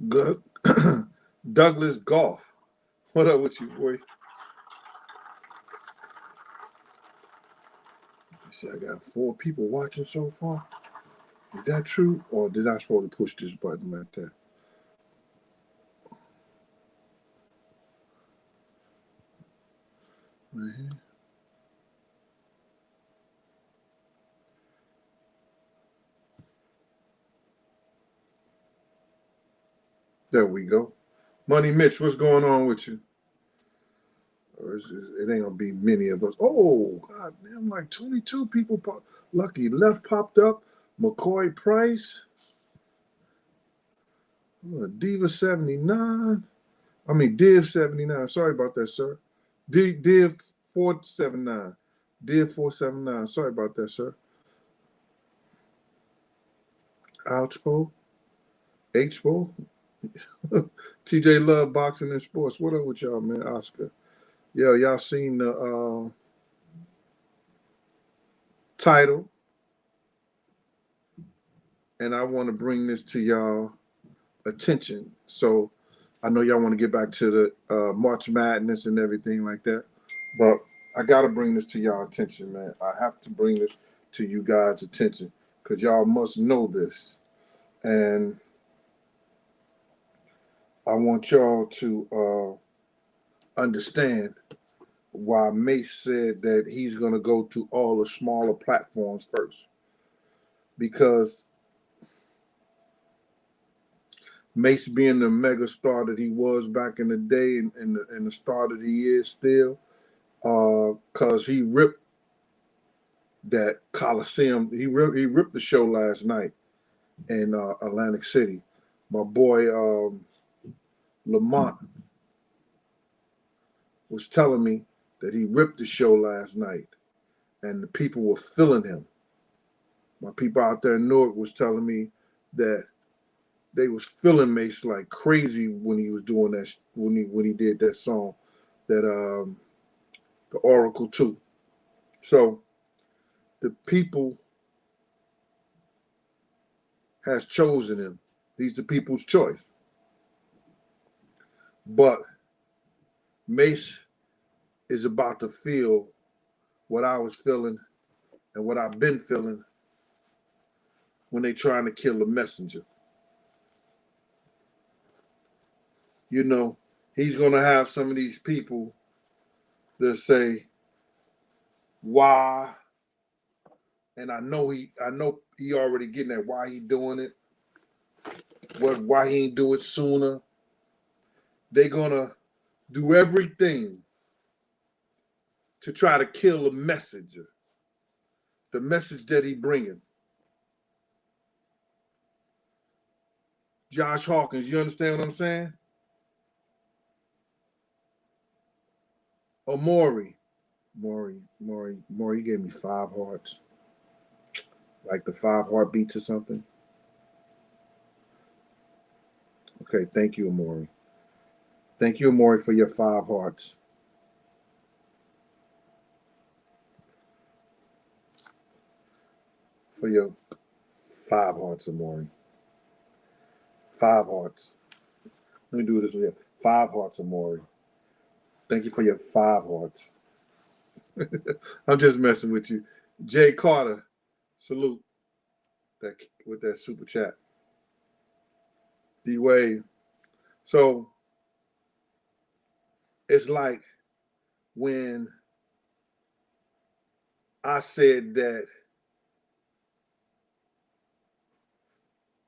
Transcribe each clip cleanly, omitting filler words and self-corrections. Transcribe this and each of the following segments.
Good. Douglas Golf. What up with you, boy? You see, I got 4 people watching so far. Is that true? Or did I supposed to push this button like that? Right here. There we go. Money Mitch, what's going on with you? It ain't gonna be many of us. Oh, god damn, like 22 people. Lucky Left popped up. McCoy Price. Diva 79. I mean, Div 79. Sorry about that, sir. Div 479. Div 479. Sorry about that, sir. Ouchpo. Hpo. TJ Love Boxing and Sports. What up with y'all, man? Oscar. Yo, y'all seen the title, and I want to bring this to y'all attention. So I know y'all want to get back to the March Madness and everything like that, but I got to bring this to y'all attention, man. I have to bring this to you guys' attention because y'all must know this, and I want y'all to understand why Mase said that he's going to go to all the smaller platforms first, because Mase being the mega star that he was back in the day and the star that he is still, because he ripped that Coliseum. He ripped the show last night in Atlantic City. My boy Lamont was telling me that he ripped the show last night, and the people were feeling him. My people out there in Newark was telling me that they was feeling Mase like crazy when he was doing that when he did that song, that the Oracle 2. So the people has chosen him. He's the people's choice. But Mase is about to feel what I was feeling and what I've been feeling when they trying to kill a messenger. You know, he's gonna have some of these people that say, why? And I know he already getting at why he doing it, why he ain't do it sooner. They gonna do everything to try to kill a messenger, the message that he bringing. Josh Hawkins, you understand what I'm saying? Or Maury gave me 5 hearts, like the 5 heartbeats or something. Okay, thank you, Amori. Thank you, Amori, for your 5 hearts. For your 5 hearts, Amori. 5 hearts. Let me do this one here. 5 hearts, Amori. Thank you for your 5 hearts. I'm just messing with you. Jay Carter, salute that with that super chat. D Wave. So it's like when I said that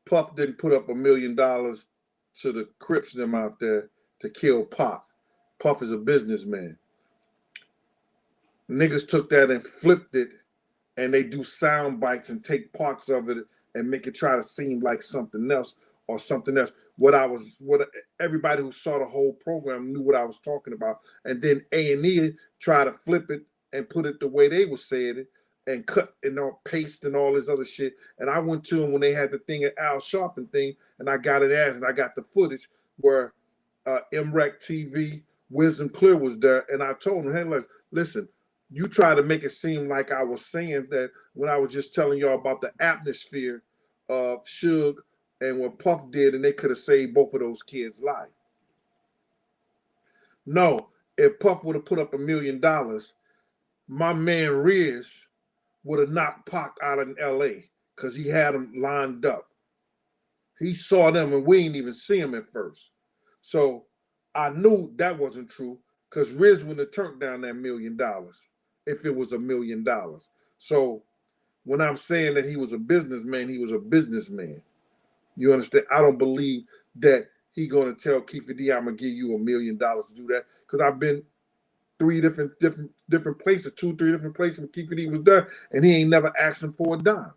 Puff didn't put up $1 million to the Crips them out there to kill Pac. Puff is a businessman. Niggas took that and flipped it, and they do sound bites and take parts of it and make it try to seem like something else or something else. What everybody who saw the whole program knew what I was talking about, and then A&E tried to flip it and put it the way they were saying it and cut and all paste and all this other shit. And I went to them when they had the thing at Al Sharpton thing, and I got it as and I got the footage where MREC TV Wisdom Clear was there, and I told them, hey, look, listen, you try to make it seem like I was saying that when I was just telling y'all about the atmosphere of Suge and what Puff did, and they could have saved both of those kids' lives. No, if Puff would have put up $1 million, my man Riz would have knocked Pac out in LA because he had them lined up. He saw them and we didn't even see him at first. So I knew that wasn't true because Riz wouldn't have turned down that $1 million if it was $1 million. So when I'm saying that he was a businessman, he was a businessman. You understand? I don't believe that he gonna tell Keefe D, I'm gonna give you $1 million to do that, because I've been three different places, 2-3 different places when Keefe D was there, and he ain't never asked him for a dime.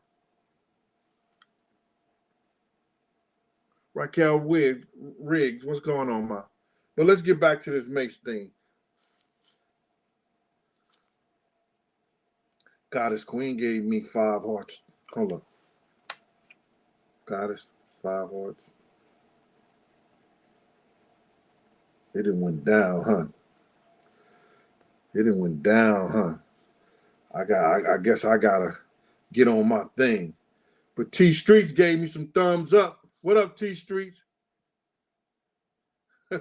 Raquel Riggs, what's going on, ma? But let's get back to this Mase thing. Goddess Queen gave me 5 hearts. Hold up. Goddess, 5 hearts. It didn't went down, huh? It didn't went down, huh? I guess I gotta get on my thing. But T Streets gave me some thumbs up. What up, T Streets? And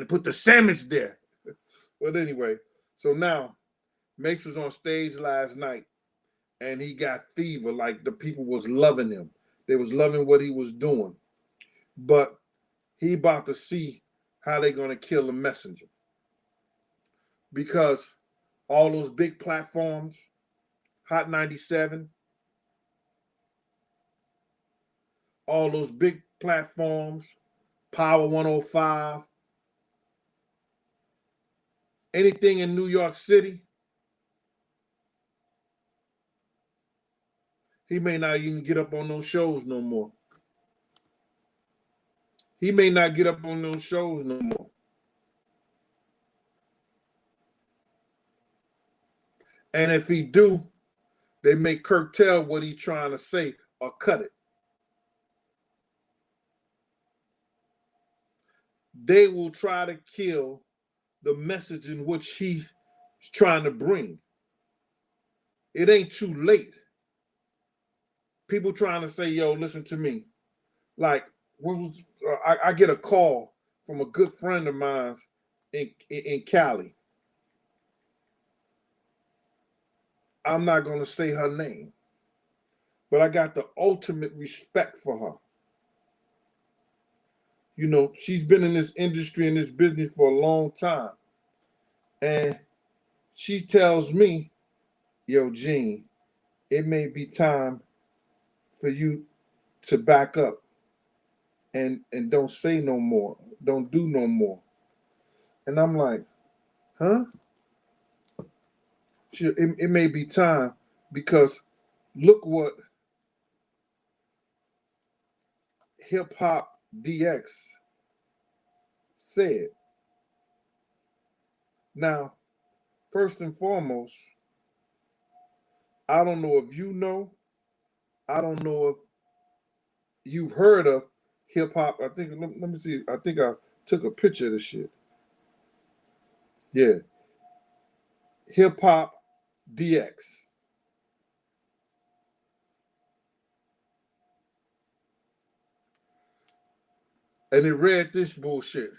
put the sandwich there. But anyway, so now Mase was on stage last night and he got fever. Like, the people was loving him. They was loving what he was doing. But he about to see how they gonna kill the messenger. Because all those big platforms, Hot 97, all those big platforms, Power 105, anything in New York City, he may not even get up on those shows no more. He may not get up on those shows no more. And if he do, they may curtail what he's trying to say or cut it. They will try to kill the message in which he's trying to bring. It ain't too late. People trying to say, yo, listen to me. Like, I get a call from a good friend of mine in Cali. I'm not going to say her name, but I got the ultimate respect for her. You know, she's been in this industry, in this business for a long time. And she tells me, yo, Gene, it may be time for you to back up and don't say no more. Don't do no more. And I'm like, huh? It may be time, because look what Hip Hop DX said. Now, first and foremost, I don't know if you know, I don't know if you've heard of hip hop. I think, let me see, I think I took a picture of this shit. Yeah. Hip Hop DX. And it read this bullshit.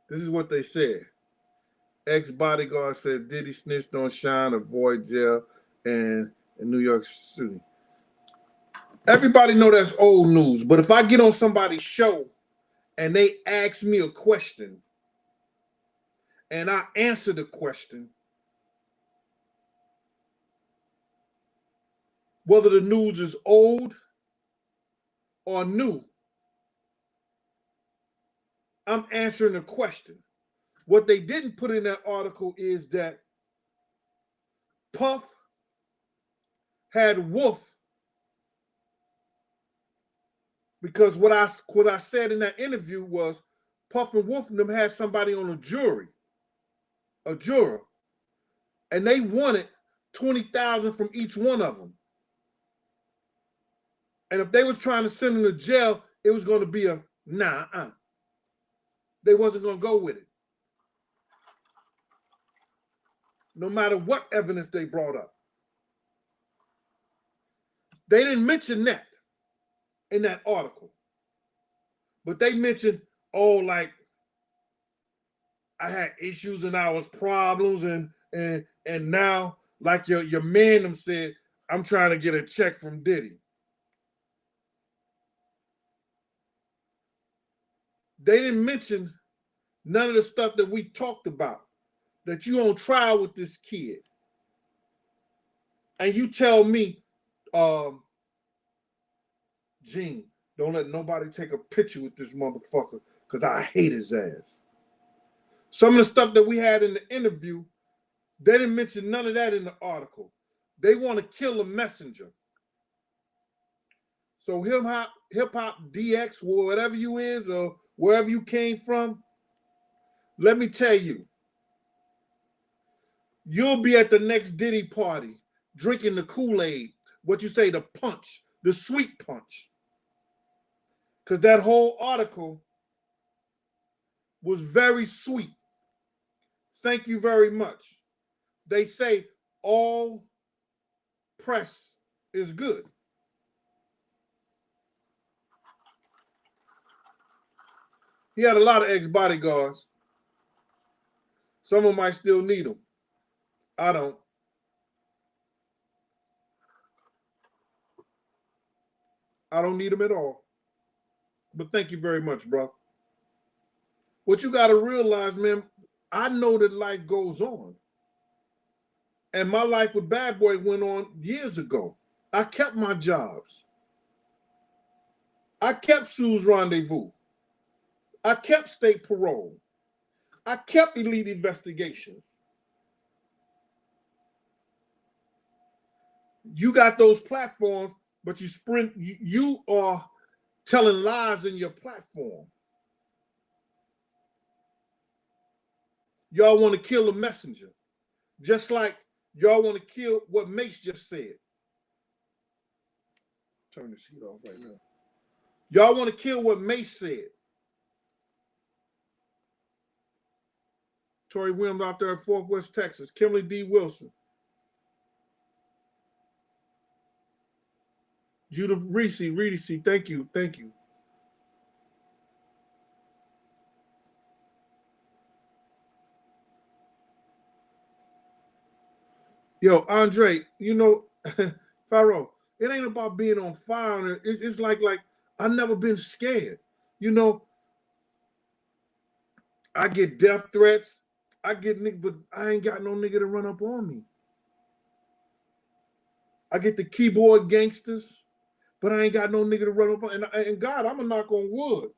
This is what they said. Ex-bodyguard said Diddy snitched on Shine, avoid jail, and in New York City. Everybody know that's old news, but if I get on somebody's show and they ask me a question and I answer the question, whether the news is old or new, I'm answering the question. What they didn't put in that article is that Puff had Wolf, because what I said in that interview was Puff and Wolf and them had somebody on a juror, and they wanted 20,000 from each one of them. And if they was trying to send them to jail, it was going to be a nah. They wasn't going to go with it, no matter what evidence they brought up. They didn't mention that in that article. But they mentioned, oh, like I had issues and I was problems and now, like your man them said, I'm trying to get a check from Diddy. They didn't mention none of the stuff that we talked about. That you on trial with this kid. And you tell me, Gene, don't let nobody take a picture with this motherfucker because I hate his ass. Some of the stuff that we had in the interview, they didn't mention none of that in the article. They want to kill a messenger. So hip hop DX, whatever you is or wherever you came from, let me tell you, you'll be at the next Diddy party drinking the Kool-Aid, what you say, the punch, the sweet punch. Because that whole article was very sweet. Thank you very much. They say all press is good. He had a lot of ex-bodyguards. Some of them might still need him. I don't. I don't need him at all. But thank you very much, bro. What you got to realize, man, I know that life goes on. And my life with Bad Boy went on years ago. I kept my jobs. I kept Sue's Rendezvous. I kept state parole. I kept elite investigations. You got those platforms, but you are telling lies in your platform. Y'all want to kill a messenger. Just like y'all want to kill what Mase just said. Turn this heat off right now. Y'all want to kill what Mase said. Tori Williams out there in Fort West, Texas. Kimberly D. Wilson. Judith Reese, thank you. Yo, Andre, you know, Pharaoh, it ain't about being on fire. It's like I've never been scared. You know, I get death threats. I get niggas, but I ain't got no nigga to run up on me. I get the keyboard gangsters, but I ain't got no nigga to run up on. And God, I'm gonna knock on wood.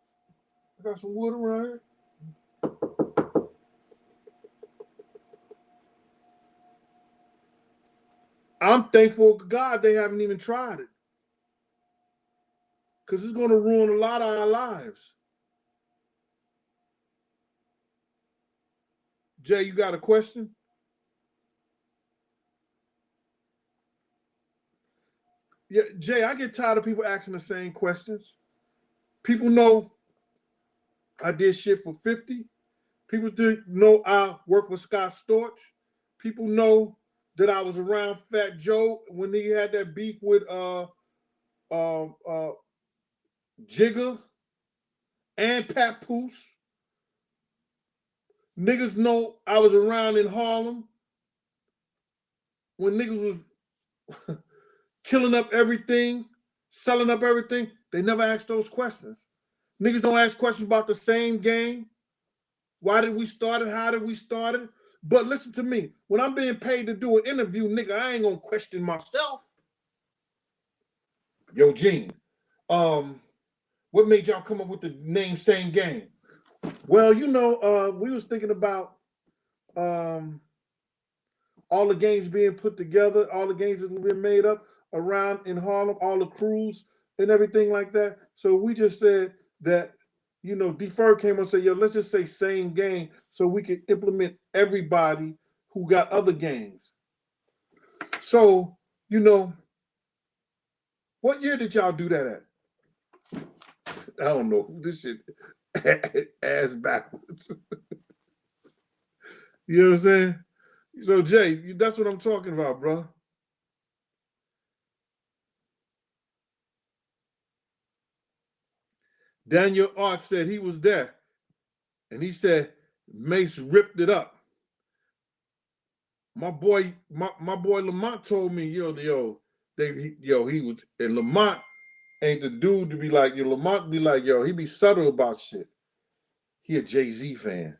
I got some wood around here. I'm thankful to God they haven't even tried it. Because it's going to ruin a lot of our lives. Jay, you got a question? Yeah, Jay, I get tired of people asking the same questions. People know I did shit for 50. People know I worked for Scott Storch. People know that I was around Fat Joe when he had that beef with Jigga and Papoose. Niggas know I was around in Harlem when niggas was killing up everything, selling up everything. They never ask those questions. Niggas don't ask questions about the same game. Why did we start it? How did we start it? But listen to me. When I'm being paid to do an interview, nigga, I ain't gonna question myself. Yo, Gene, what made y'all come up with the name Same Game? Well, you know, we was thinking about all the games being put together, all the games that have been made up around in Harlem, all the crews and everything like that. So we just said that, you know, Defer came and said, yo, let's just say Same Game so we can implement everybody who got other games. So, you know, what year did y'all do that at? I don't know. This shit ass backwards. You know what I'm saying? So, Jay, that's what I'm talking about, bro. Daniel Art said he was there, and he said Mase ripped it up. My boy Lamont told me, he was, and Lamont ain't the dude to be like, Lamont be like, he be subtle about shit. He a Jay-Z fan.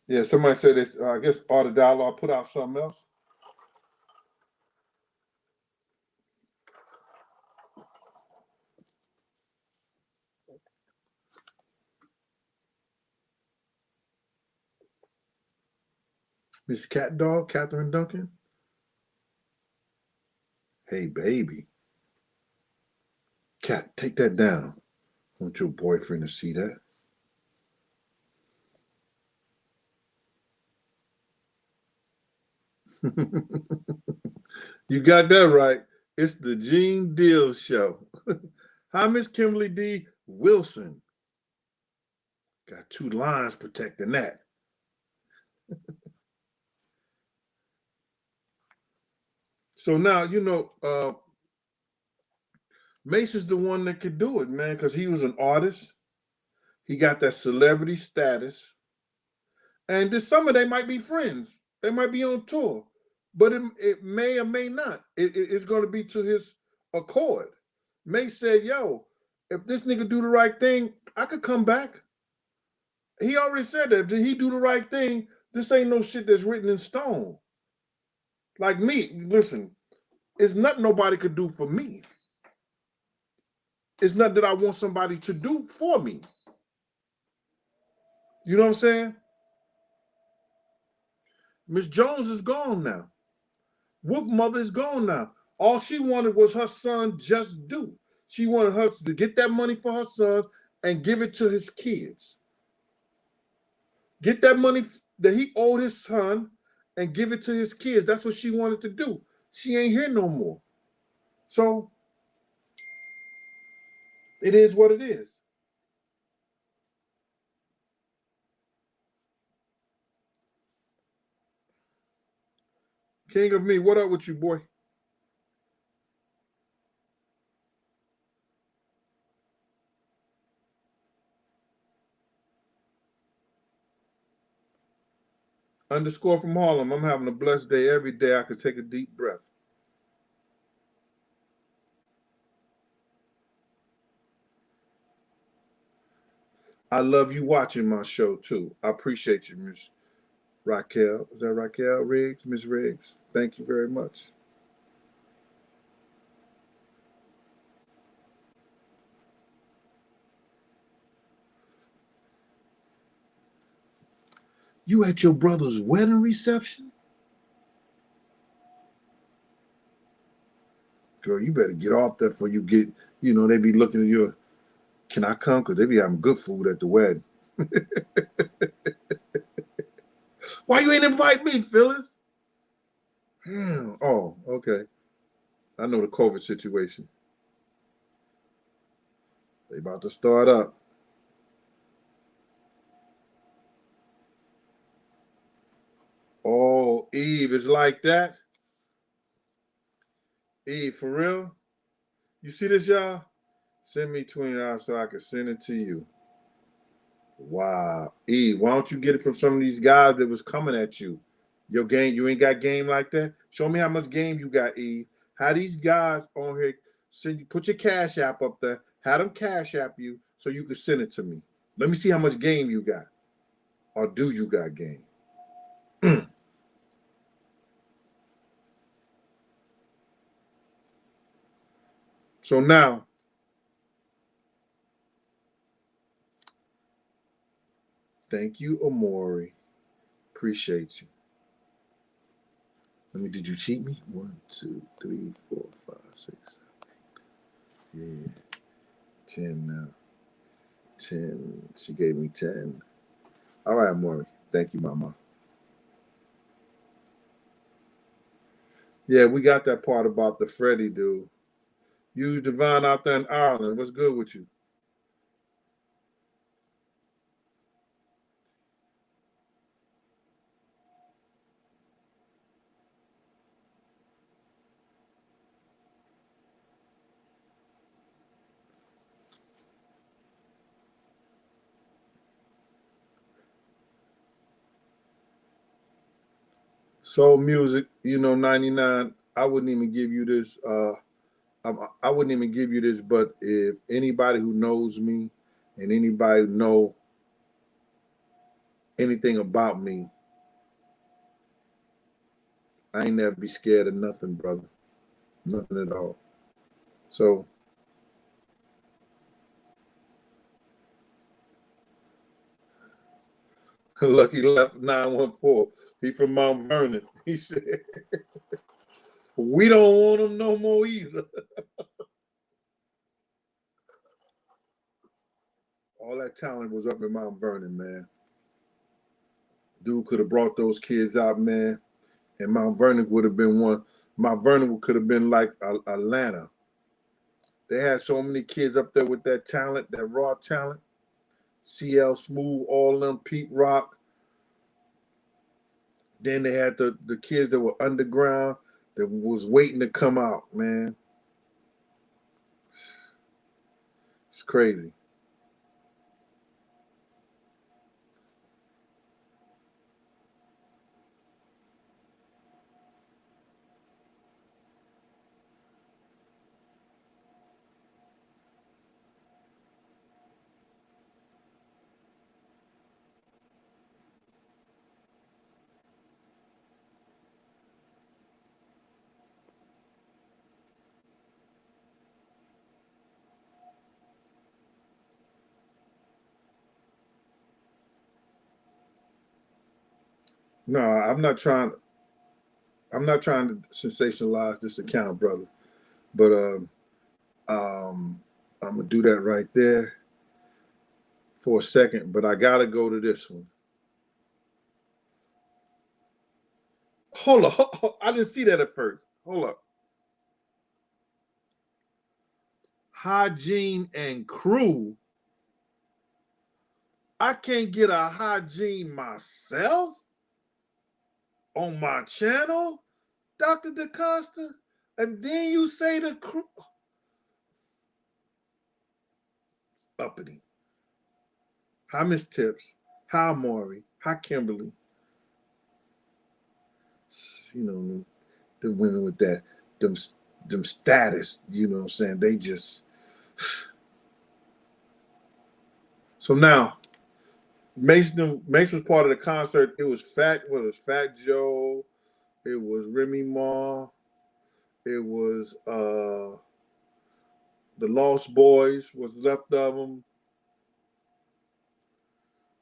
Yeah, somebody said this. I guess Art of Dialogue put out something else. Miss Cat Dog, Catherine Duncan. Hey, baby. Cat, take that down. I want your boyfriend to see that. You got that right. It's the Gene Deal Show. Hi, Miss Kimberly D. Wilson. Got 2 lines protecting that. So now, Mase is the one that could do it, man, because he was an artist. He got that celebrity status. And this summer, they might be friends. They might be on tour. But it may or may not. It's going to be to his accord. Mase said, yo, if this nigga do the right thing, I could come back. He already said that. If he do the right thing, this ain't no shit that's written in stone. Like me, listen, it's nothing nobody could do for me. It's nothing that I want somebody to do for me. You know what I'm saying? Miss Jones is gone now. Wolf Mother is gone now. All she wanted was her son just do. She wanted her to get that money for her son and give it to his kids. Get that money that he owed his son and give it to his kids. That's what she wanted to do. She ain't here no more. So it is what it is. King of Me, what up with you, boy? Underscore from Harlem. I'm having a blessed day every day. I could take a deep breath. I love you watching my show too. I appreciate you, Miss Raquel. Is that Raquel Riggs? Miss Riggs. Thank you very much. You at your brother's wedding reception? Girl, you better get off there before you get, they be looking at you. Can I come? Because they be having good food at the wedding. Why you ain't invite me, Phyllis? Oh, okay. I know the COVID situation. They about to start up. Oh, Eve, it's like that? Eve, for real? You see this, y'all? Send me $20 so I can send it to you. Wow. Eve, why don't you get it from some of these guys that was coming at you? Your game, you ain't got game like that? Show me how much game you got, Eve. How these guys on here send you, put your Cash App up there, have them Cash App you so you can send it to me. Let me see how much game you got. Or do you got game? So now, thank you, Amori. Appreciate you. Did you cheat me? 1, 2, 3, 4, 5, 6, 7, 8. Yeah. 10 now. 10. She gave me 10. All right, Amori. Thank you, Mama. Yeah, we got that part about the Freddie dude. Use Divine out there in Ireland. What's good with you? Soul music, 99. I wouldn't even give you this. I wouldn't even give you this, but if anybody who knows me and anybody who know anything about me, I ain't never be scared of nothing, brother. Nothing at all. So Lucky left 914. He from Mount Vernon. He said, we don't want him no more either. All that talent was up in Mount Vernon, man. Dude could have brought those kids out, man. And Mount Vernon would have been one. Mount Vernon could have been like Atlanta. They had so many kids up there with that talent, that raw talent. CL Smooth, all of them, Pete Rock. Then they had the kids that were underground that was waiting to come out, man. It's crazy. No, I'm not trying to sensationalize this account, brother. But I'm gonna do that right there for a second. But I gotta go to this one. Hold up, I didn't see that at first. Hold up. Hygiene and Crew. I can't get a hygiene myself on my channel, Dr. DaCosta, and then you say the crew. Uppity. Hi, Miss Tips. Hi, Maury. Hi, Kimberly. The women with them status, you know what I'm saying? They just. So now, Mace was part of the concert. It was Fat Joe, it was Remy Ma, it was the Lost Boys was left of them.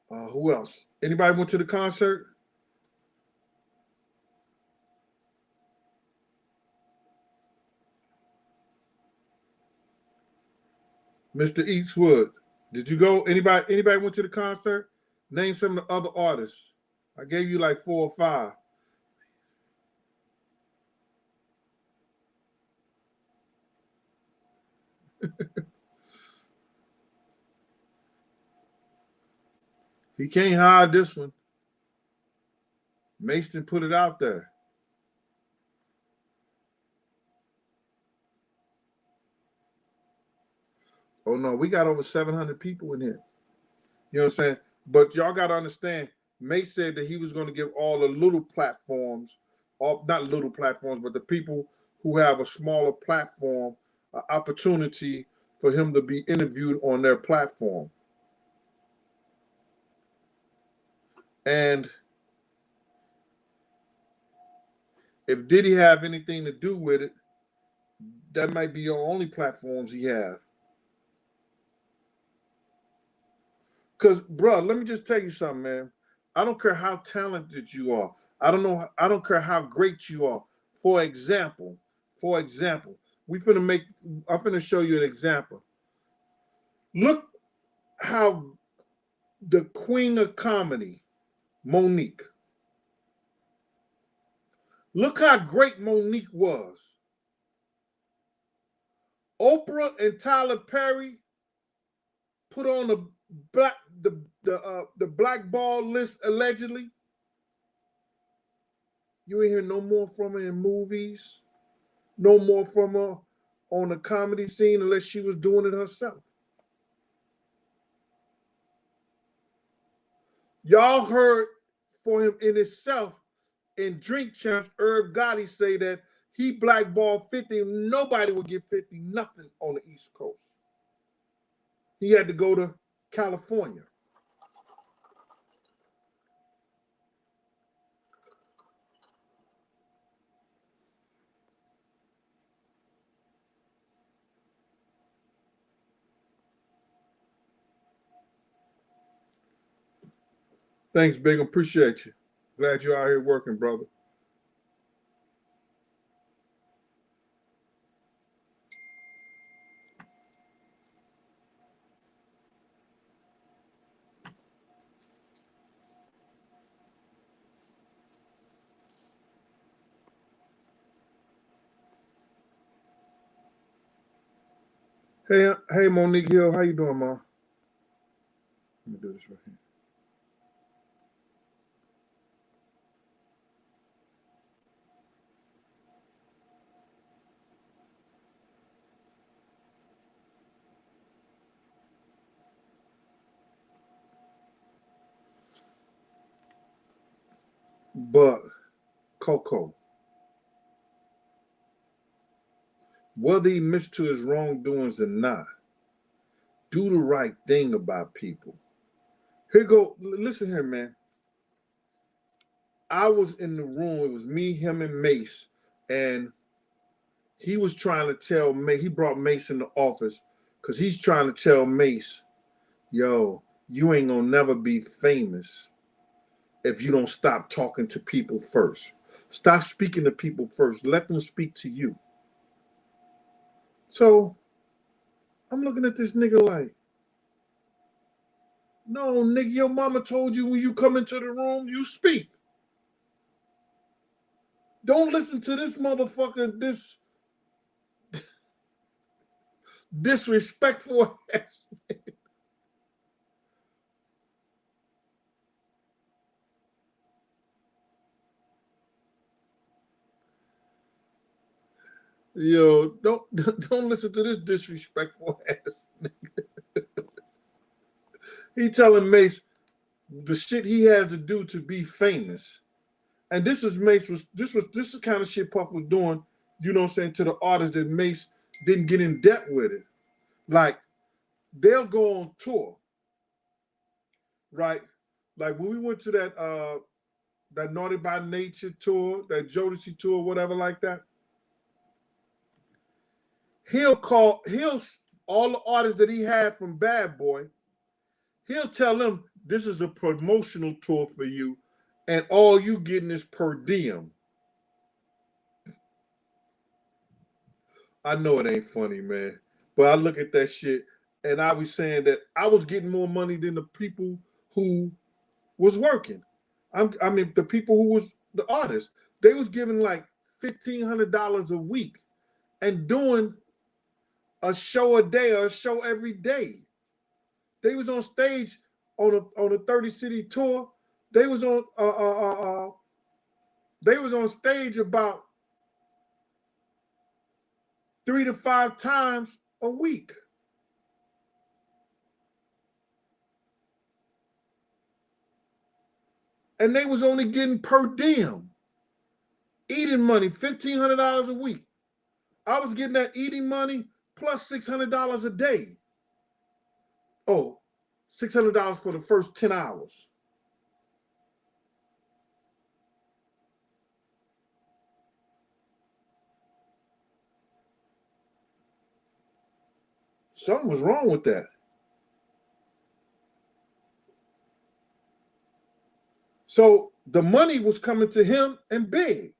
Who else? Anybody went to the concert? Mr. Eastwood, did you go? Anybody went to the concert? Name some of the other artists. I gave you like 4 or 5. He can't hide this one. Mason put it out there. Oh no, we got over 700 people in here. You know what I'm saying? But y'all got to understand, Mace said that he was going to give all the little platforms, not little platforms, but the people who have a smaller platform, an opportunity for him to be interviewed on their platform. And if Diddy have anything to do with it, that might be your only platforms he have. Because, bro, let me just tell you something, man. I don't care how talented you are. I don't care how great you are. For example, I'm finna show you an example. Look how the queen of comedy, Monique. Look how great Monique was. Oprah and Tyler Perry put on the blackball list allegedly. You ain't hear no more from her in movies, no more from her on the comedy scene unless she was doing it herself. Y'all heard for him in itself in Drink Champs, Irv Gotti say that he blackballed 50. Nobody would get 50 nothing on the East Coast. He had to go to California. Thanks, Big. Appreciate you. Glad you're out here working, brother. Hey, Monique Hill, how you doing, Ma? Let me do this right here. But Coco, whether he admits to his wrongdoings or not, do the right thing about people. Here go. Listen here, man. I was in the room. It was me, him, and Mase, and he was trying to tell Mase. He brought Mase in the office because he's trying to tell Mase, "Yo, you ain't gonna never be famous if you don't stop talking to people first. Stop speaking to people first. Let them speak to you." So I'm looking at this nigga like, no, nigga, your mama told you when you come into the room, you speak. Don't listen to this motherfucker, this disrespectful ass. Yo, don't listen to this disrespectful ass nigga. He telling Mase the shit he has to do to be famous. And this is Mase this is the kind of shit Puff was doing, you know what I'm saying, to the artists that Mase didn't get in debt with it. Like, they'll go on tour, right? Like when we went to that Naughty by Nature tour, that Jodeci tour, whatever like that. He'll all the artists that he had from Bad Boy, he'll tell them this is a promotional tour for you, and all you getting is per diem. I know it ain't funny, man, but I look at that shit and I was saying that I was getting more money than the people who was working. I mean, the people who was the artists, they was giving like $1,500 a week and doing a show a day or a show every day. They was on stage on a 30 city tour. They was on they was on stage about 3 to 5 times a week. And they was only getting per diem. Eating money, $1,500 a week. I was getting that eating money plus $600 a day. Oh, $600 for the first 10 hours. Something was wrong with that. So the money was coming to him and Big.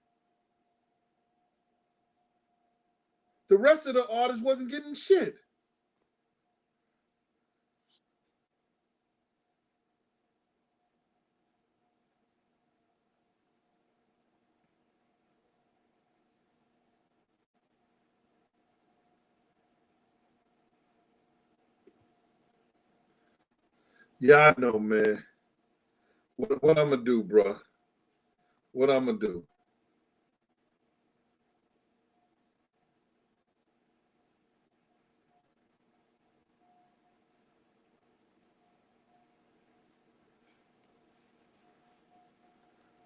The rest of the artists wasn't getting shit. Yeah, I know, man. What I'm gonna do, bro? What I'm gonna do?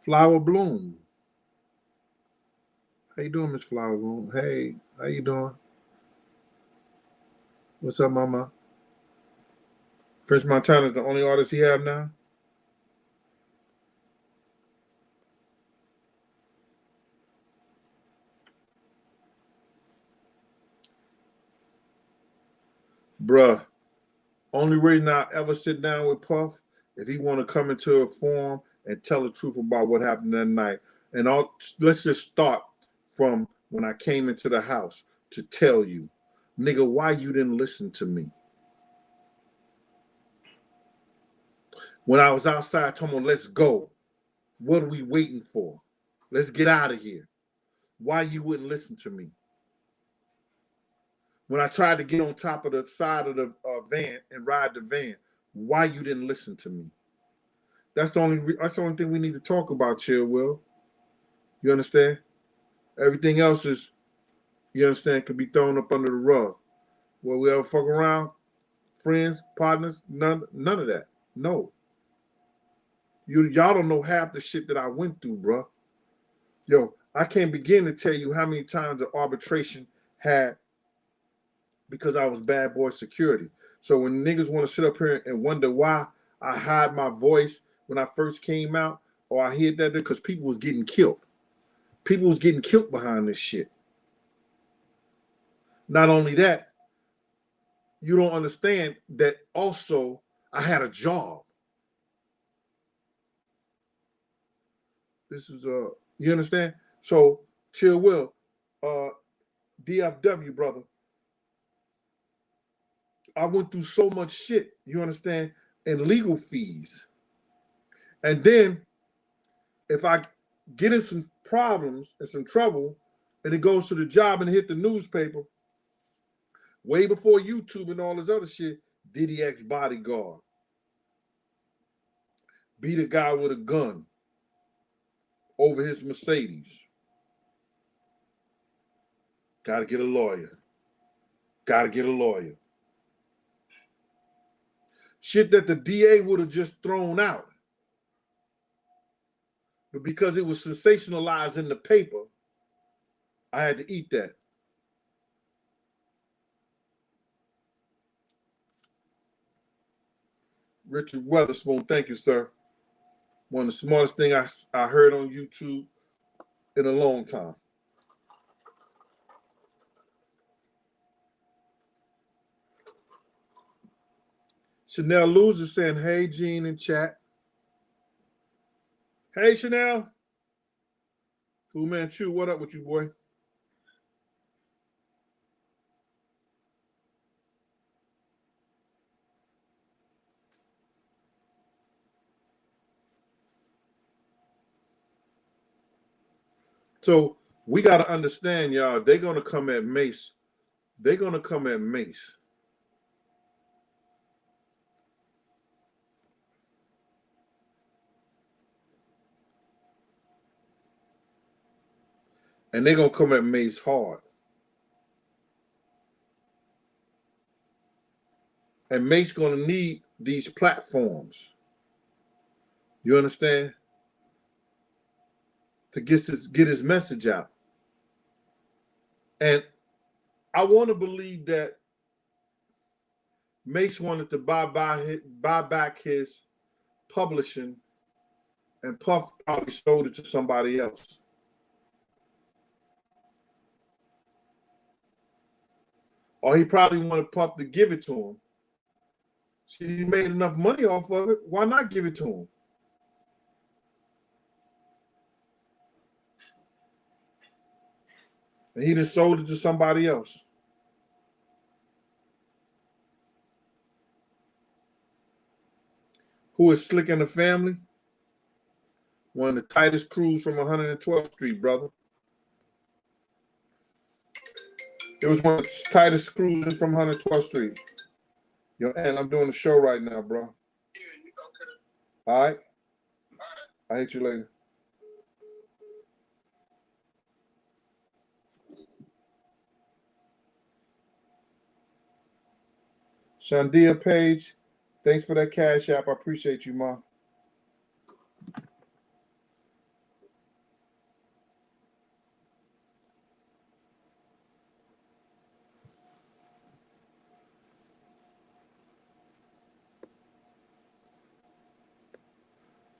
Flower bloom. How you doing, Miss Flower Room? Hey, how you doing? What's up, Mama? French Montana's the only artist he have now? Bruh, only reason I ever sit down with Puff if he want to come into a forum and tell the truth about what happened that night. And let's just start from when I came into the house to tell you, nigga, why you didn't listen to me? When I was outside talking about, let's go. What are we waiting for? Let's get out of here. Why you wouldn't listen to me? When I tried to get on top of the side of the van and ride the van, why you didn't listen to me? That's the only thing we need to talk about, Chill Will. You understand? Everything else is, you understand, could be thrown up under the rug. Will we ever fuck around? Friends, partners, none of that. No. Y'all don't know half the shit that I went through, bro. Yo, I can't begin to tell you how many times the arbitration had because I was bad boy security. So when niggas want to sit up here and wonder why I hide my voice when I first came out, or I hid that because people was getting killed. People was getting killed behind this shit. Not only that, you don't understand that also I had a job. This is you understand? So Chill Will, DFW brother, I went through so much shit, you understand, and legal fees. And then if I get in some problems and some trouble, and it goes to the job and hit the newspaper, way before YouTube and all this other shit, Diddy X bodyguard beat a guy with a gun over his Mercedes. Got to get a lawyer. Got to get a lawyer. Shit that the DA would have just thrown out. But because it was sensationalized in the paper, I had to eat that. Richard Weatherspoon, thank you, sir. One of the smartest things I heard on YouTube in a long time. Chanel Loser saying, hey, Gene in chat. Hey, Chanel. Fu Manchu, what up with you, boy? So we got to understand, y'all, they're going to come at Mase. They're going to come at Mase. And they're going to come at Mase hard. And Mase going to need these platforms. You understand? To get his message out. And I want to believe that Mase wanted to buy back his publishing, and Puff probably sold it to somebody else. Or he probably wanted Puff to give it to him. He made enough money off of it. Why not give it to him? And he just sold it to somebody else. Who is Slick in the Family? One of the tightest crews from 112th Street, brother. It was one of the tightest crews from 112th Street. Yo, and I'm doing a show right now, bro. All right? I'll hit you later. Shandia Page, thanks for that cash app. I appreciate you, Ma.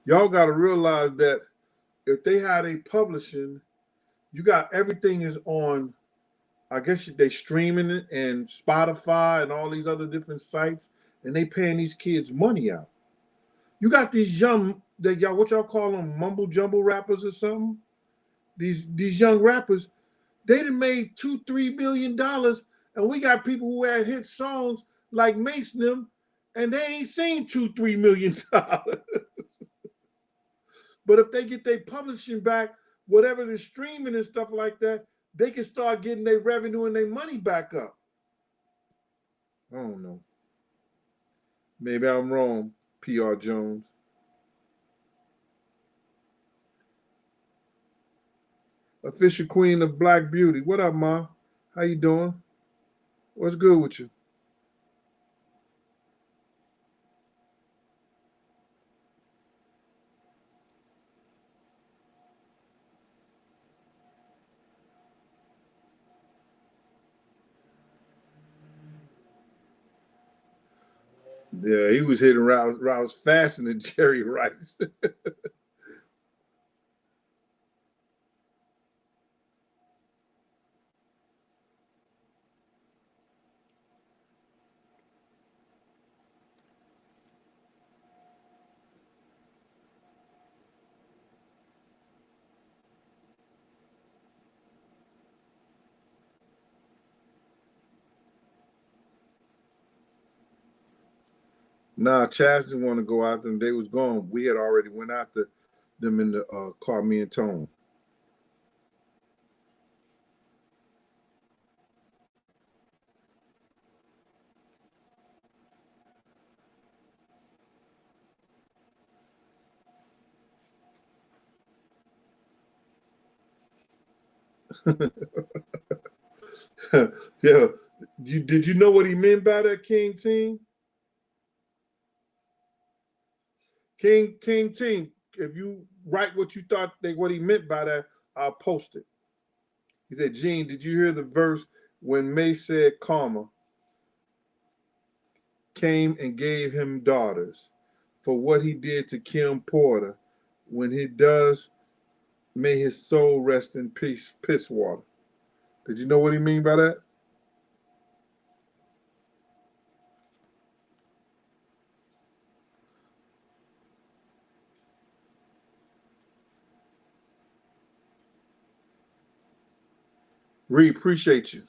Y'all got to realize that if they had a publishing, you got everything is on. I guess they streaming it and Spotify and all these other different sites, and they paying these kids money out. You got these young, y'all, what y'all call them, mumble jumble rappers or something. These young rappers, they done made $2-3 million, and we got people who had hit songs like Mase and them, and they ain't seen $2-3 million. But if they get their publishing back, whatever they're streaming and stuff like that, they can start getting their revenue and their money back up. I don't know. Maybe I'm wrong, PR Jones. Official queen of Black Beauty. What up, Ma? How you doing? What's good with you? Yeah, he was hitting routes faster than Jerry Rice. Nah, Chaz didn't want to go out there, and they was gone. We had already went after them in the car, me and Tone. Yeah. Did you know what he meant by that, King Team? King Team, if you write what you thought what he meant by that, I'll post it. He said, Gene, did you hear the verse when May said Karma came and gave him daughters for what he did to Kim Porter? When he does, may his soul rest in peace, piss water. Did you know what he mean by that? Reed, appreciate you.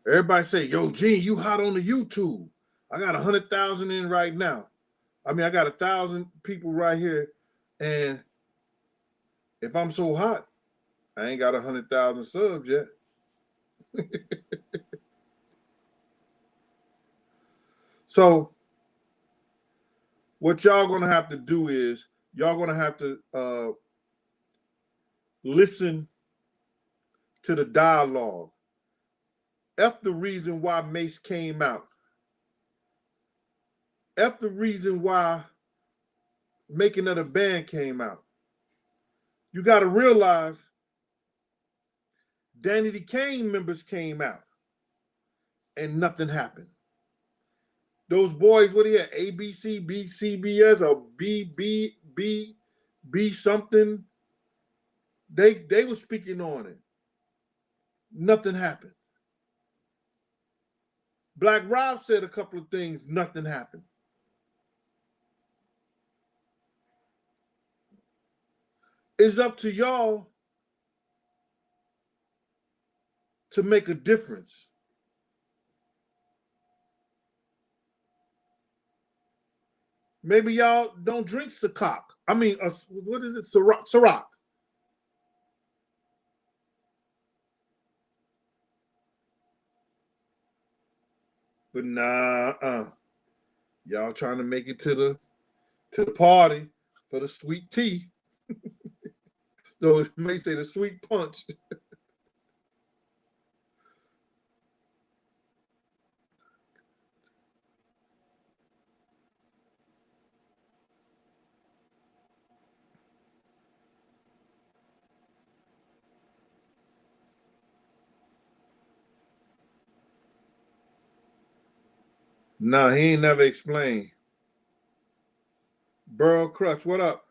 Everybody say, yo, Gene, you hot on the YouTube. I got 100,000 in right now. I mean, I got 1,000 people right here. And if I'm so hot, I ain't got 100,000 subs yet. So what y'all gonna have to do is y'all gonna have to listen to the dialogue. F the reason why Mase came out. F the reason why Making of the Band came out. You got to realize Danny the Kane members came out and nothing happened. Those boys, what do you have? ABC, BCBS, or B something. They were speaking on it. Nothing happened. Black Rob said a couple of things. Nothing happened. It's up to y'all to make a difference. Maybe y'all don't drink Ciroc. I mean, what is it? Ciroc. But nah, y'all trying to make it to the party for the sweet tea. So it may say the sweet punch. Nah, he ain't never explained. Burl Crutch, what up?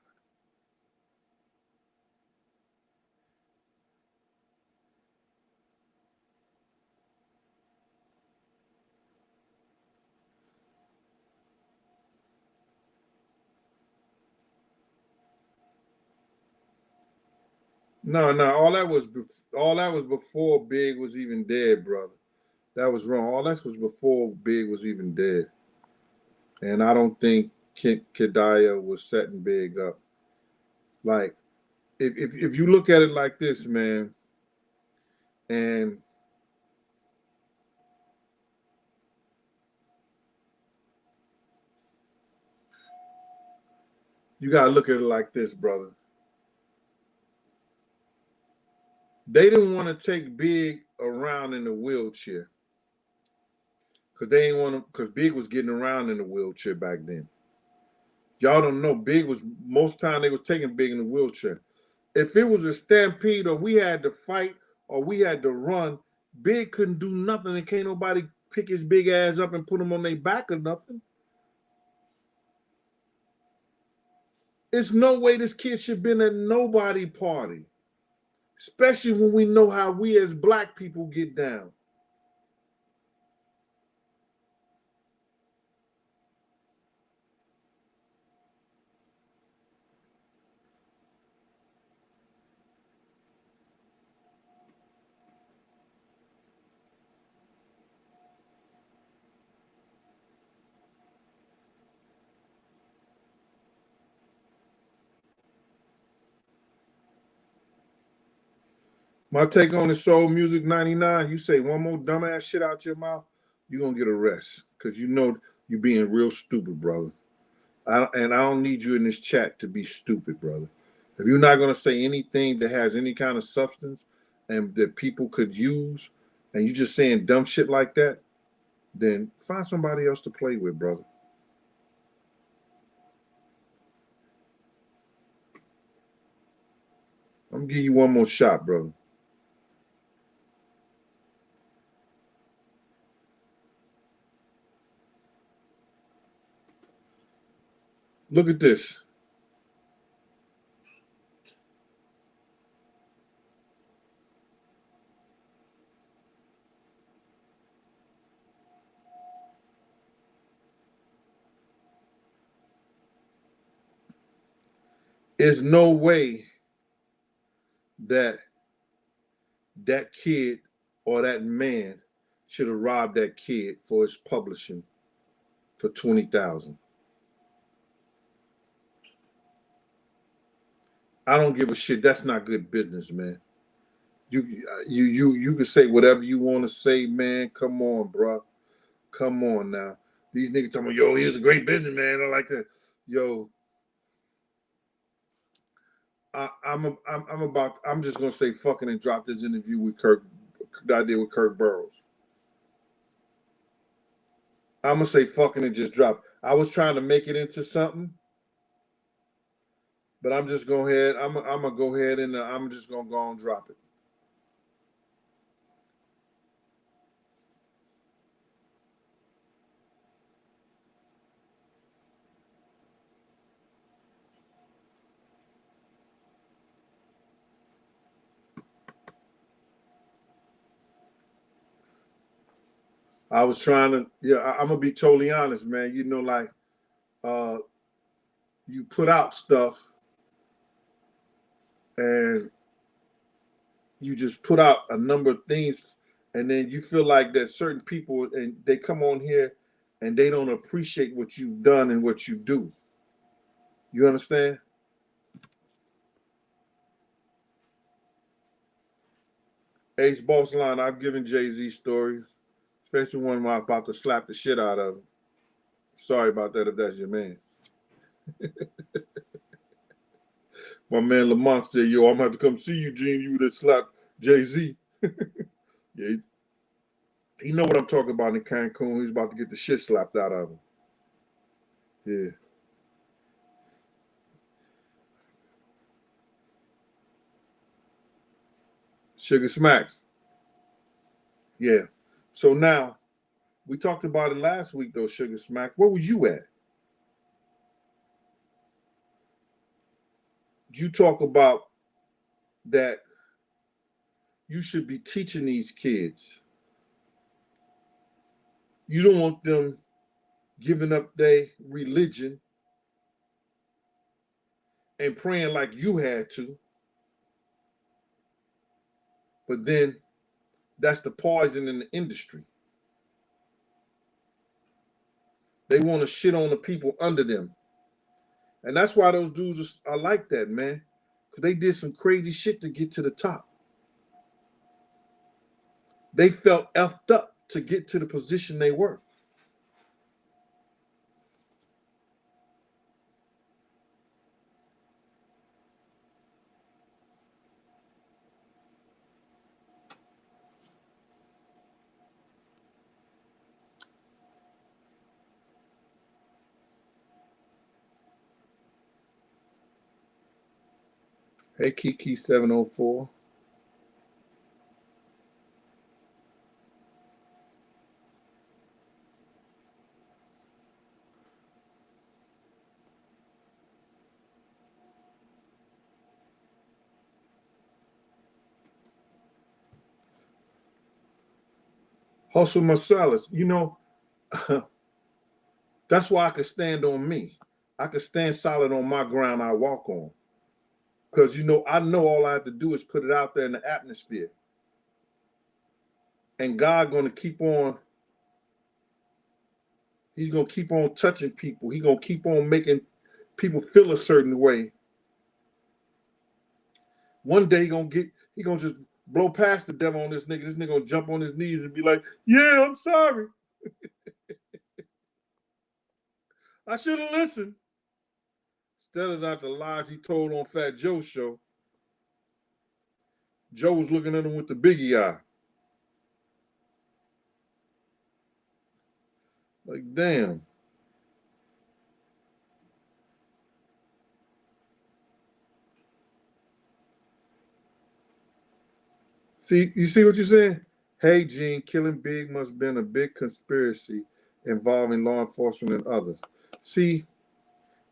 No, no, all that was before Big was even dead, brother. That was wrong. All that was before Big was even dead, and I don't think Kedaya was setting Big up. Like, if you look at it like this, man, and you gotta look at it like this, brother. They didn't want to take Big around in the wheelchair because they didn't want to. Because Big was getting around in the wheelchair back then. Y'all don't know. Big was most time they was taking Big in the wheelchair. If it was a stampede or we had to fight or we had to run, Big couldn't do nothing and can't nobody pick his big ass up and put him on their back or nothing. It's no way this kid should have been at nobody party, especially when we know how we as black people get down. My take on the Soul Music 99, you say one more dumbass shit out your mouth, you're going to get arrested because you know you're being real stupid, brother. And I don't need you in this chat to be stupid, brother. If you're not going to say anything that has any kind of substance and that people could use, and you just saying dumb shit like that, then find somebody else to play with, brother. I'm going to give you one more shot, brother. Look at this. There's no way that that kid or that man should have robbed that kid for his publishing for 20,000. I don't give a shit. That's not good business, man. You can say whatever you want to say, man. Come on, bro. Come on now. These niggas talking, yo, he was a great businessman. I like that. Yo, I'm just gonna say fucking and drop this interview with Kirk that I did with Kirk Burrows. I'm gonna say fucking and just drop. I was trying to make it into something, but I'm just go ahead. I'm gonna go ahead and I'm just gonna go and drop it. I was trying to, yeah. I'm gonna be totally honest, man. You know, like uh, you put out stuff and you just put out a number of things, and then you feel like that certain people and they come on here and they don't appreciate what you've done and what you do. You understand? Ace Boss Line, I've given Jay-Z stories, especially one where I'm about to slap the shit out of him. Sorry about that if that's your man. My man Lamont said, yo, I'm gonna have to come see you, Gene. You that slapped Jay-Z. Yeah, he know what I'm talking about in Cancun. He's about to get the shit slapped out of him. Yeah. Sugar Smacks. Yeah. So now We talked about it last week, though, Sugar Smack. Where was you at? You talk about that you should be teaching these kids. You don't want them giving up their religion and praying like you had to. But then that's the poison in the industry. They want to shit on the people under them. And that's why those dudes are like that, man. Because they did some crazy shit to get to the top. They felt effed up to get to the position they were. Hey, Kiki 704. Hustle Marcellus, you know, that's why I could stand on me. I could stand solid on my ground I walk on. Because, you know, I know all I have to do is put it out there in the atmosphere. And God going to keep on, he's going to keep on touching people. He's going to keep on making people feel a certain way. One day he going to just blow past the devil on this nigga. This nigga going to jump on his knees and be like, yeah, I'm sorry. I should have listened. Instead of not the lies he told on Fat Joe's show, Joe was looking at him with the biggie eye. Like, damn. See, you see what you're saying? Hey, Gene, killing Big must have been a big conspiracy involving law enforcement and others. See,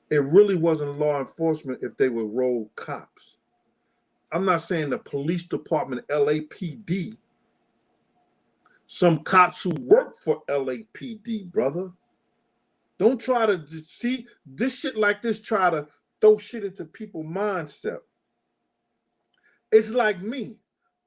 it really wasn't law enforcement if they were rogue cops. I'm not saying the police department, LAPD, some cops who work for LAPD, brother. Don't try to see this shit like this, try to throw shit into people's mindset. It's like me.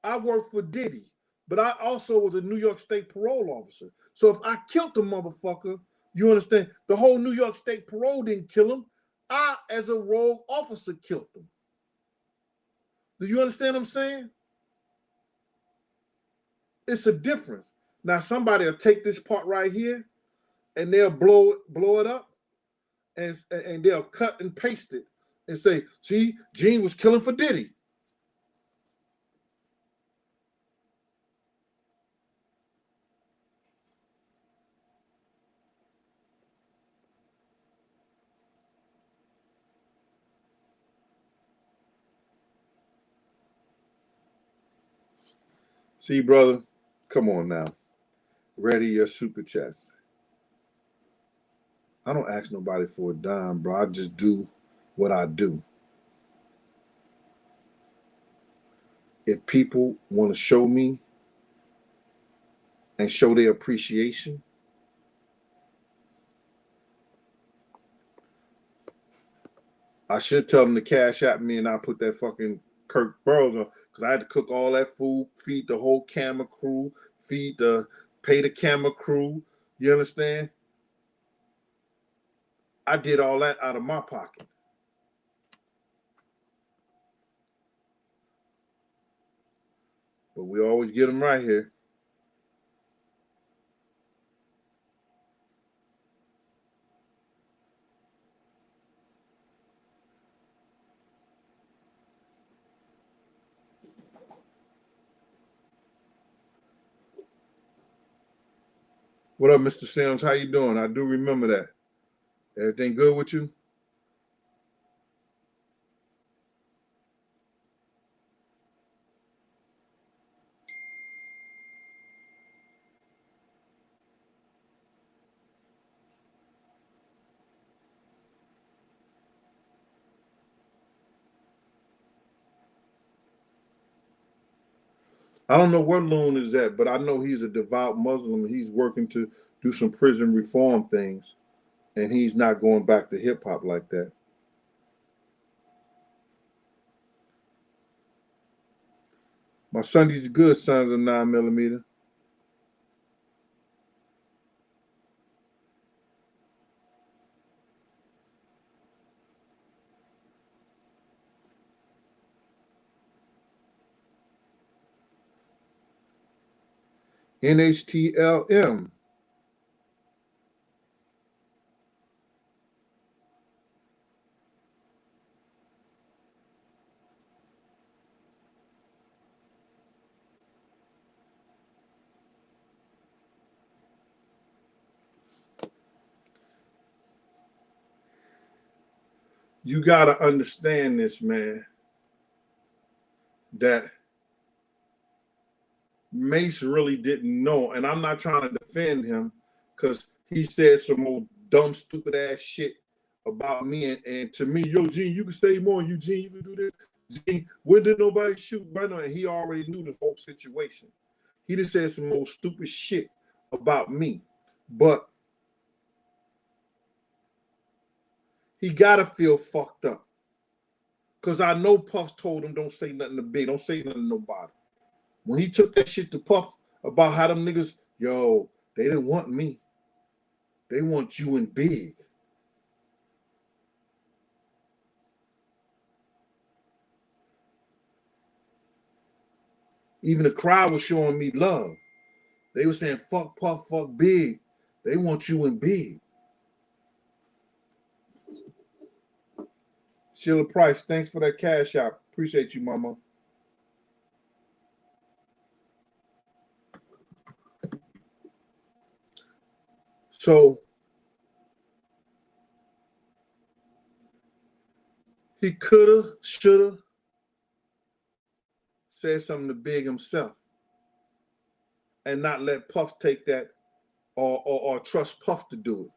I work for Diddy, but I also was a New York State parole officer. So if I killed the motherfucker, you understand, the whole New York State parole didn't kill him. I, as a rogue officer, killed him. Do you understand what I'm saying? It's a difference. Now somebody will take this part right here and they'll blow it up and they'll cut and paste it and say, see, Gene was killing for Diddy. See, brother, come on now. Ready your super chats. I don't ask nobody for a dime, bro. I just do what I do. If people want to show me and show their appreciation, I should tell them to cash at me and I put that fucking Kirk Burrows on because I had to cook all that food, feed the whole camera crew, pay the camera crew. You understand? I did all that out of my pocket. But we always get them right here. What up, Mr. Sims? How you doing? I do remember that. Everything good with you? I don't know where Loon is at, but I know he's a devout Muslim. He's working to do some prison reform things, and he's not going back to hip hop like that. My Sunday's good, sons of 9mm. NHTLM. You got to understand this, man, that Mase really didn't know. And I'm not trying to defend him because he said some old dumb, stupid ass shit about me. And to me, yo, Gene, you can stay more. Eugene, you can do this. Gene, when did nobody shoot? Right now, and he already knew this whole situation. He just said some old stupid shit about me. But he got to feel fucked up. Because I know Puff told him, don't say nothing to Big. Don't say nothing to nobody. When he took that shit to Puff about how them niggas, yo, they didn't want me. They want you and Big. Even the crowd was showing me love. They were saying, fuck Puff, fuck Big. They want you and Big. Sheila Price, thanks for that cash out. Appreciate you, mama. So he coulda, shoulda said something to Big himself and not let Puff take that or trust Puff to do it.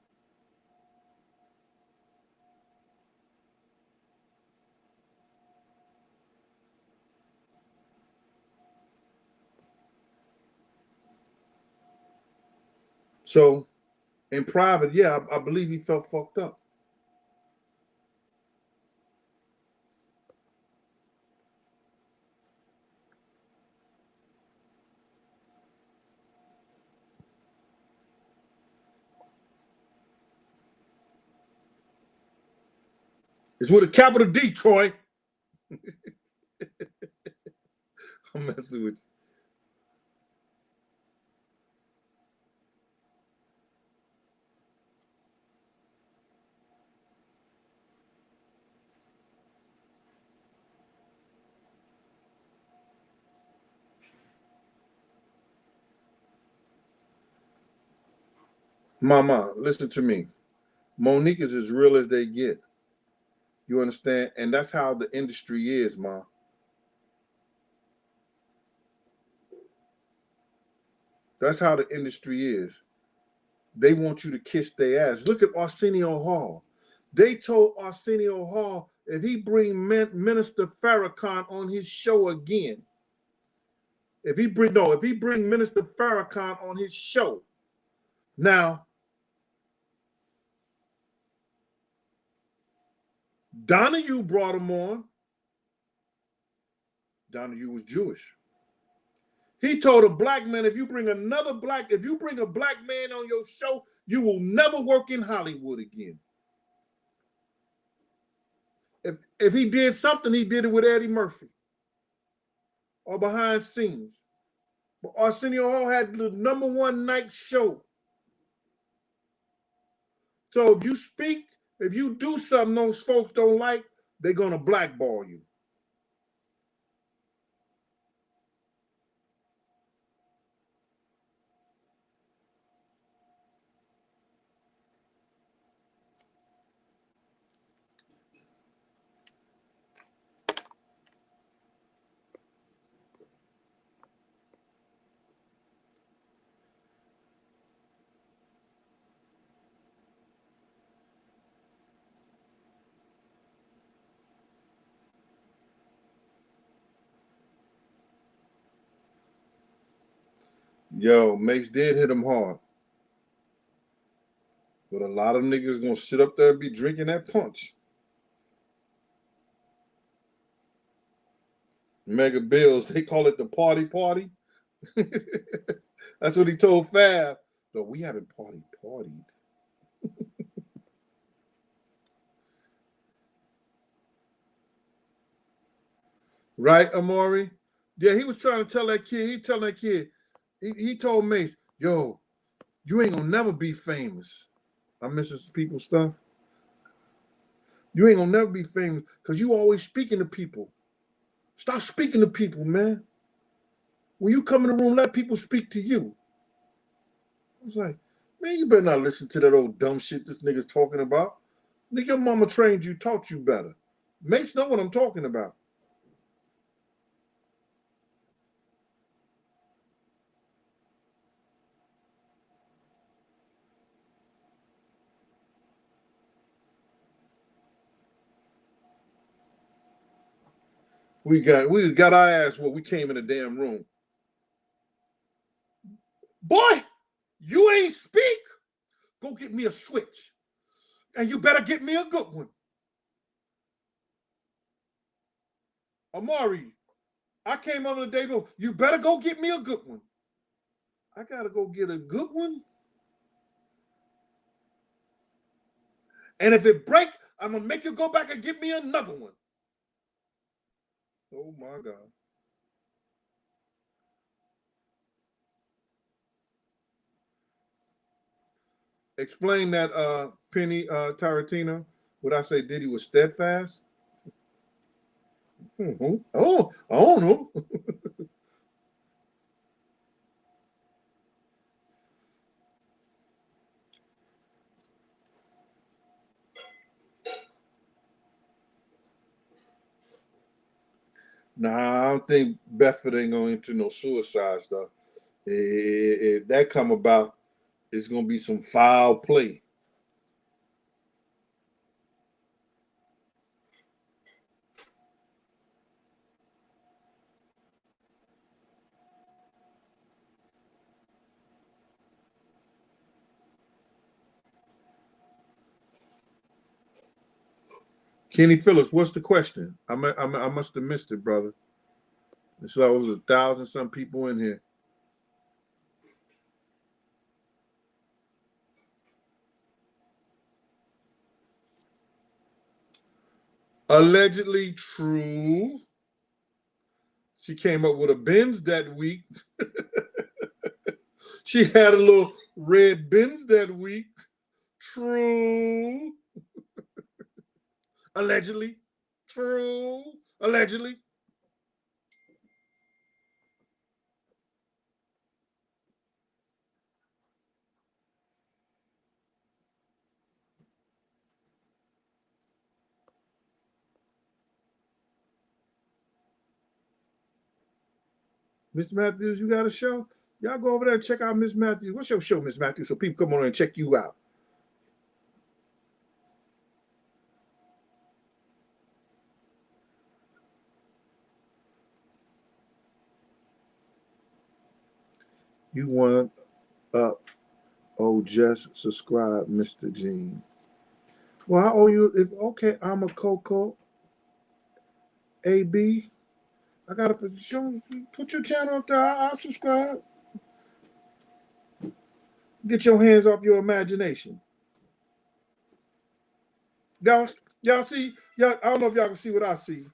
So in private, yeah, I believe he felt fucked up. It's with a capital D, Troy. I'm messing with you. Mama, listen to me. Monique is as real as they get. You understand? And that's how the industry is, Ma. That's how the industry is. They want you to kiss their ass. Look at Arsenio Hall. They told Arsenio Hall if he bring Minister Farrakhan on his show again, if he bring Minister Farrakhan on his show, now Donahue brought him on. Donahue was Jewish. He told a black man, if you bring a black man on your show, you will never work in Hollywood again. If he did something, he did it with Eddie Murphy or behind scenes. But Arsenio Hall had the #1 night show. So if you speak, if you do something those folks don't like, they're gonna blackball you. Yo, Mase did hit him hard. But a lot of niggas gonna sit up there and be drinking that punch. Mega Bills, they call it the party. That's what he told Fab. No, we haven't partied. Right, Amari? Yeah, he was trying to tell that kid. He told Mase, yo, you ain't gonna never be famous. I'm missing people stuff. You ain't gonna never be famous because you always speaking to people. Stop speaking to people, man. When you come in the room, let people speak to you. I was like, man, you better not listen to that old dumb shit this nigga's talking about. Nigga, your mama trained you, taught you better. Mace know what I'm talking about. We got our ass where we came in the damn room. Boy, you ain't speak. Go get me a switch. And you better get me a good one. Amari, I came on the day, you better go get me a good one. I gotta go get a good one. And if it break, I'm gonna make you go back and get me another one. Oh my God. Explain that, Penny Tarantino. What I say, Diddy was steadfast? Mm-hmm. Oh, I don't know. Nah, I don't think Bedford ain't going into no suicide stuff. If that come about, it's gonna be some foul play. Kenny Phillips, what's the question? I must have missed it, brother. It's like it was 1,000 some people in here. Allegedly true. She came up with a Benz that week. She had a little red Benz that week. True. Allegedly. True. Allegedly. Miss Matthews, you got a show? Y'all go over there and check out Miss Matthews. What's your show, Miss Matthews? So people come on and check you out. You want up? Oh, just subscribe, Mr. Gene. Well, I owe you. If okay, I'm a Coco. AB. I gotta put your channel up there. I'll subscribe. Get your hands off your imagination. Y'all, y'all see? Y'all, I don't know if y'all can see what I see.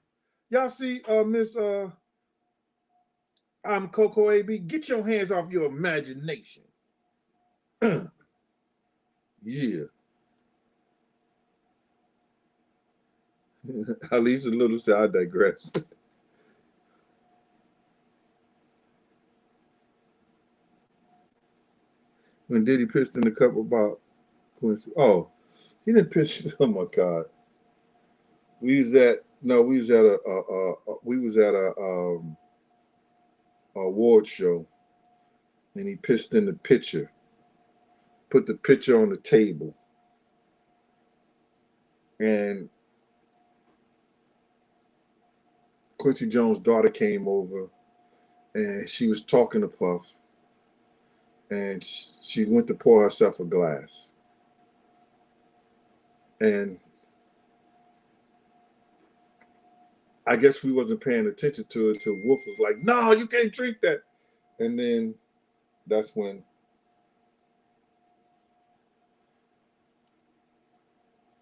Y'all see, Miss I'm Coco AB. Get your hands off your imagination. Yeah. At least a little say I digress. When Diddy pitched in the cup about Quincy. Oh, he didn't pitch. Oh my God. We was at a award show, and he pitched in the pitcher. Put the pitcher on the table, and Quincy Jones' daughter came over, and she was talking to Puff, and she went to pour herself a glass. And I guess we wasn't paying attention to it until Wolf was like, "No, you can't drink that." And then that's when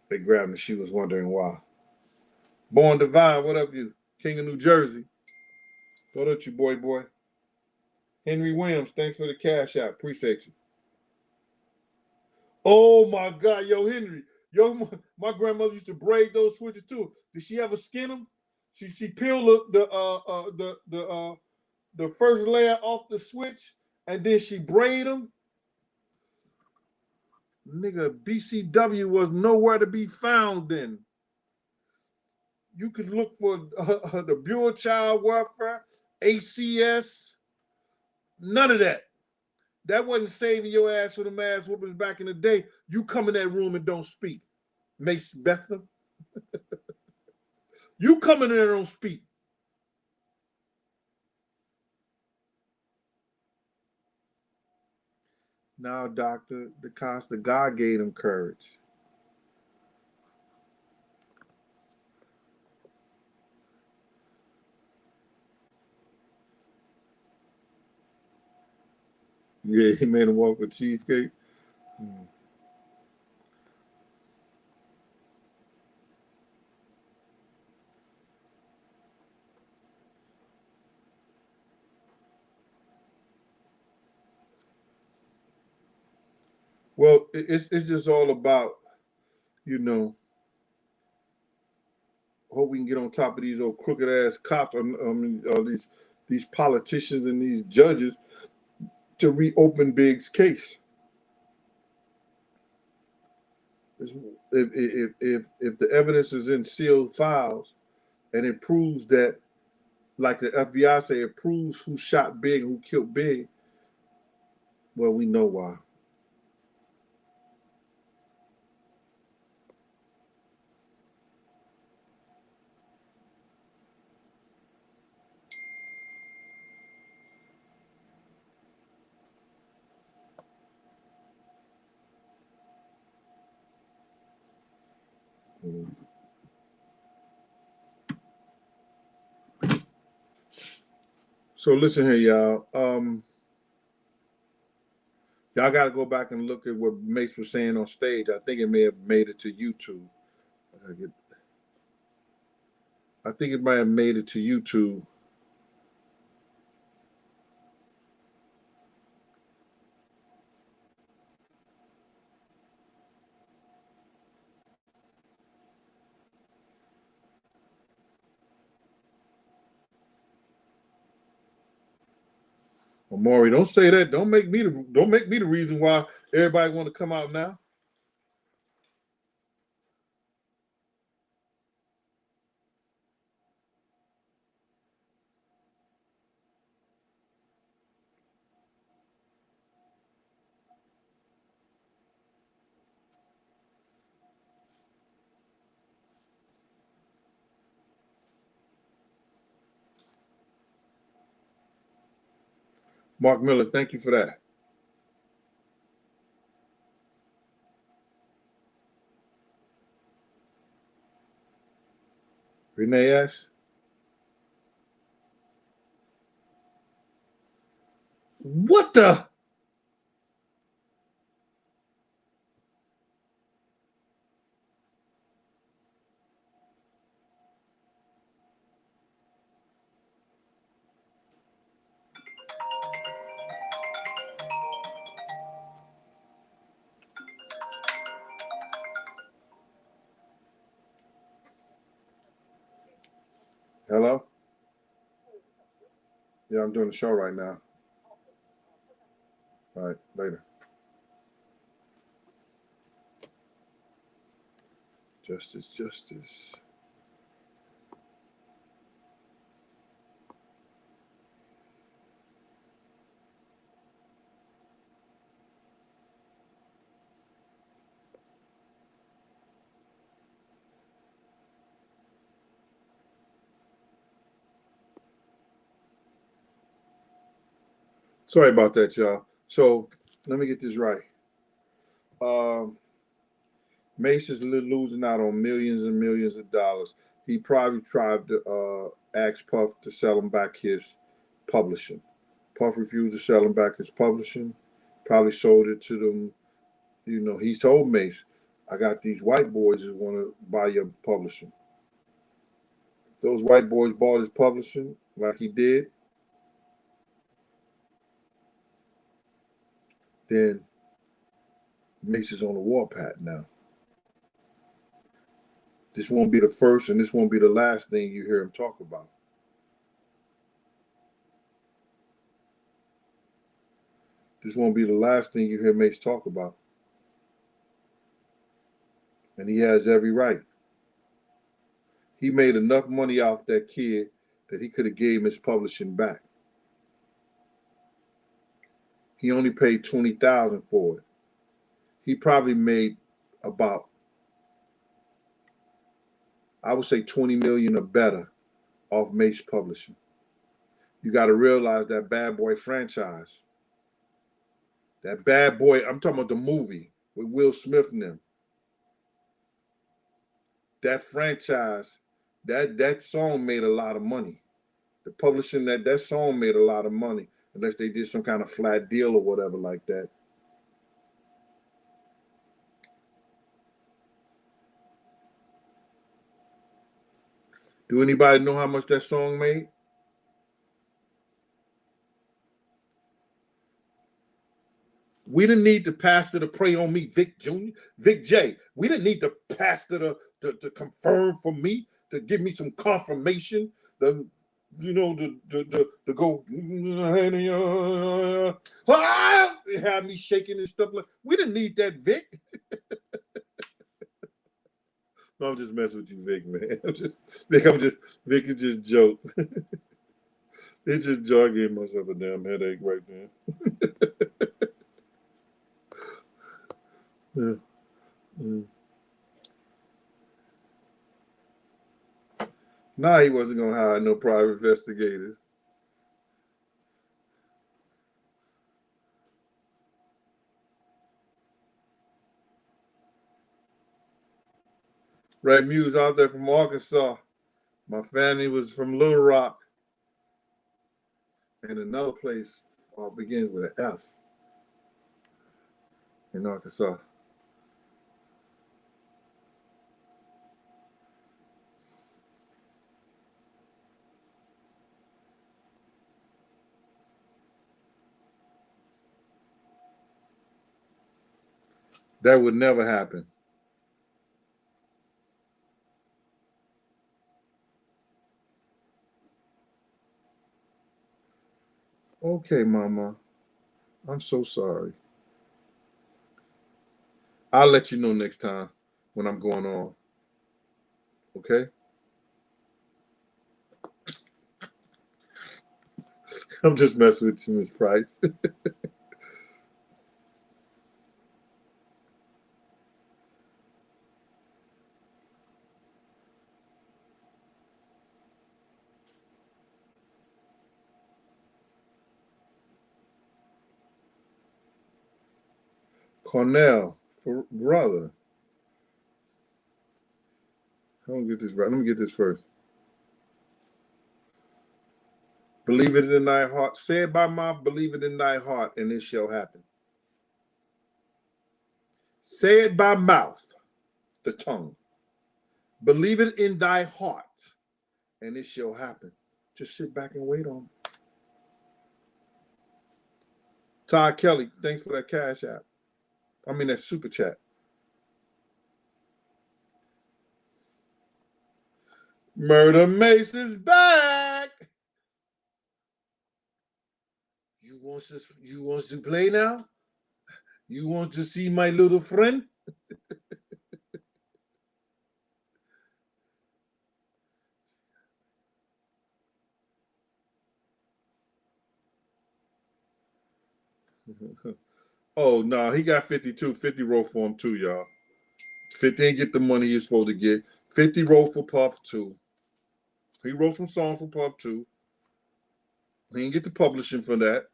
they grabbed her and she was wondering why. Born Divine, what up you? King of New Jersey. What up you, boy? Henry Williams, thanks for the cash out. Appreciate you. Oh my God, yo, Henry. Yo, my grandmother used to braid those switches too. Did she ever skin them? She peeled the first layer off the switch and then she braid them. Nigga, BCW was nowhere to be found then. You could look for the Bureau of Child Welfare, ACS, none of that. That wasn't saving your ass for the ass whoopers back in the day. You come in that room and don't speak. Mase Bethlehem. You come in there and don't speak. Now, Dr. DaCosta, God gave him courage. Yeah, he made him walk with cheesecake. Well, it's just all about, you know, hope we can get on top of these old crooked ass cops. I mean, these politicians and these judges to reopen Big's case. If the evidence is in sealed files and it proves that, like the FBI say, it proves who shot Big, who killed Big, well, we know why. So listen here, y'all. Y'all got to go back and look at what Mase was saying on stage. I think it may have made it to YouTube. I think it might have made it to YouTube. Well, Maury, don't say that. Don't make me the reason why everybody want to come out now. Mark Miller, thank you for that. Renee S. What the? Hello? Yeah, I'm doing the show right now. All right, later. Justice. Sorry about that, y'all. So let me get this right. Mase is losing out on millions and millions of dollars. He probably tried to ask Puff to sell him back his publishing. Puff refused to sell him back his publishing. Probably sold it to them. You know, he told Mase, I got these white boys that want to buy your publishing. If those white boys bought his publishing like he did, then Mase is on the warpath now. This won't be the first and this won't be the last thing you hear him talk about. This won't be the last thing you hear Mase talk about. And he has every right. He made enough money off that kid that he could have gave him his publishing back. He only paid $20,000 for it. He probably made about, I would say, $20 million or better off Mase publishing. You got to realize that Bad Boy franchise, that Bad Boy, I'm talking about the movie with Will Smith and them. That franchise, that song made a lot of money. The publishing that song made a lot of money, unless they did some kind of flat deal or whatever like that. Do anybody know how much that song made? We didn't need the pastor to pray on me, Vic Jr., Vic J. We didn't need the pastor to confirm for me, to give me some confirmation, to go, it had me shaking and stuff like. We didn't need that, Vic. No, I'm just messing with you, Vic, man. Vic is just joke. It's just joke. I gave myself a damn headache right there. Yeah. Nah, he wasn't gonna hire no private investigators. Ray Muse out there from Arkansas. My family was from Little Rock. And another place begins with an F in Arkansas. That would never happen. Okay, Mama. I'm so sorry. I'll let you know next time when I'm going on. Okay? I'm just messing with you, Miss Price. Cornell, for brother. I don't get this right. Let me get this first. Believe it in thy heart. Say it by mouth, believe it in thy heart, and it shall happen. Say it by mouth, the tongue. Believe it in thy heart, and it shall happen. Just sit back and wait on it. Todd Kelly, thanks for that cash app. I mean, that super chat. Murder Mase is back. You want to play now? You want to see my little friend? Oh, no, he got 52. 50 wrote for him too, y'all. 50 ain't get the money he's supposed to get. 50 wrote for Puff too. He wrote some songs for Puff too. He didn't get the publishing for that.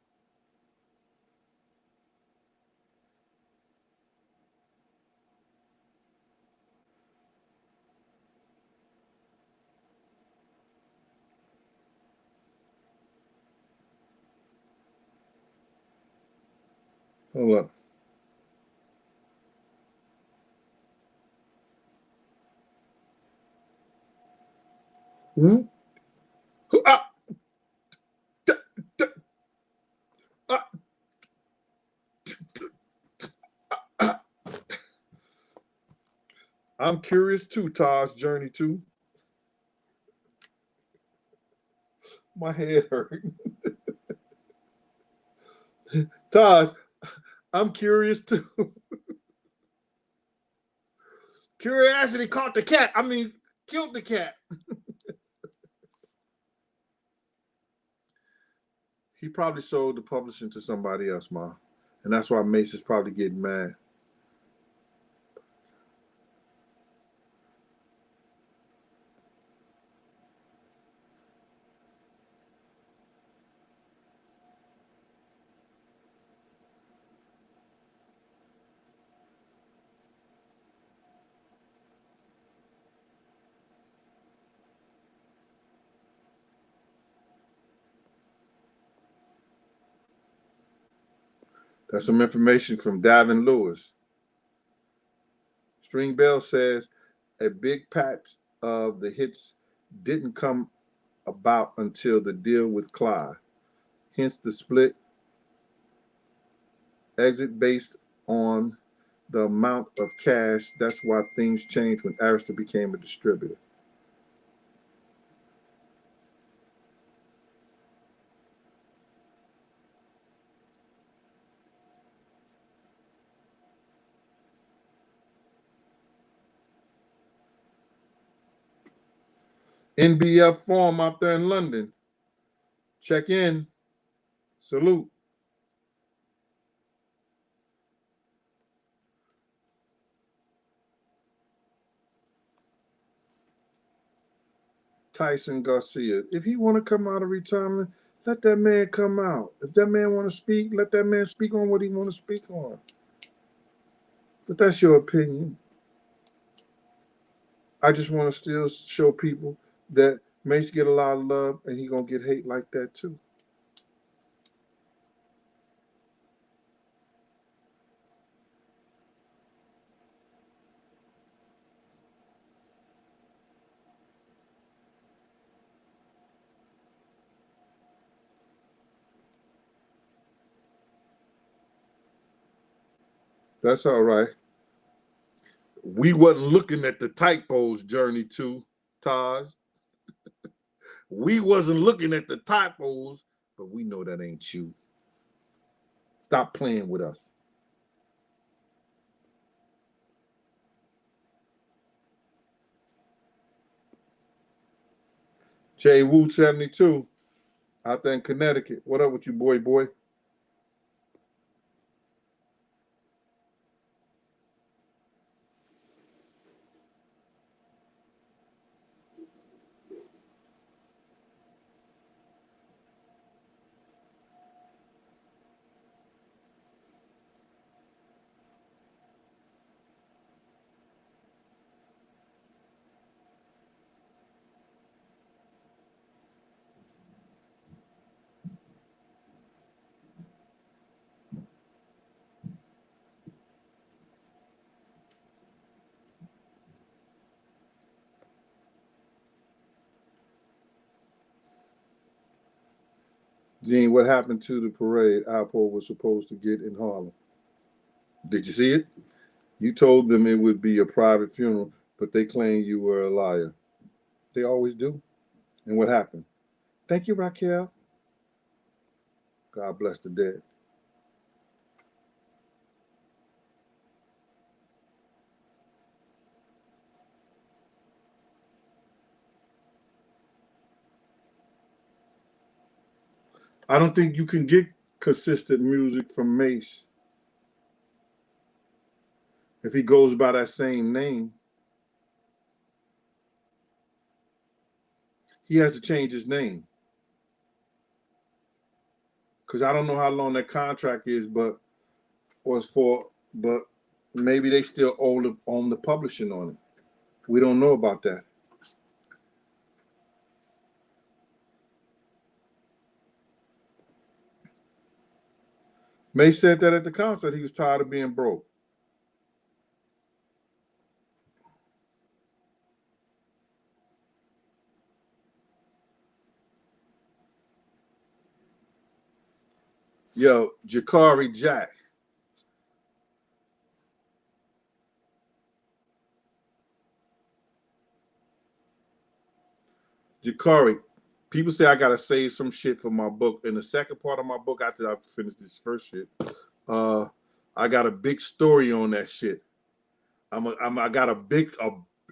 Hold up. Whoop. Ah, da, da, ah, ah. I'm curious too, Taj's journey too. My head hurt. Taj, I'm curious too. Curiosity caught the cat. I mean, killed the cat. He probably sold the publishing to somebody else, Ma. And that's why Mase is probably getting mad. That's some information from Davin Lewis. String Bell says a big patch of the hits didn't come about until the deal with Clyde. Hence the split exit based on the amount of cash. That's why things changed when Arista became a distributor. NBF Forum out there in London. Check in. Salute. Tyson Garcia. If he want to come out of retirement, let that man come out. If that man want to speak, let that man speak on what he want to speak on. But that's your opinion. I just want to still show people that Mase get a lot of love and he gonna get hate like that too. That's all right. We wasn't looking at the typos, Journey too, Taj. We wasn't looking at the typos, but we know that ain't you. Stop playing with us. Jay Wu 72 out there in Connecticut. What up with you, boy? Gene, what happened to the parade Alpo was supposed to get in Harlem? Did you see it? You told them it would be a private funeral, but they claim you were a liar. They always do. And what happened? Thank you, Raquel. God bless the dead. I don't think you can get consistent music from Mase if he goes by that same name. He has to change his name. Because I don't know how long that contract is, but was for, but maybe they still own the publishing on it. We don't know about that. Mase said that at the concert. He was tired of being broke. Yo, Jakari Jack. Jakari, people say I gotta save some shit for my book. In the second part of my book, after I finish this first shit, I got a big story on that shit. I got a big,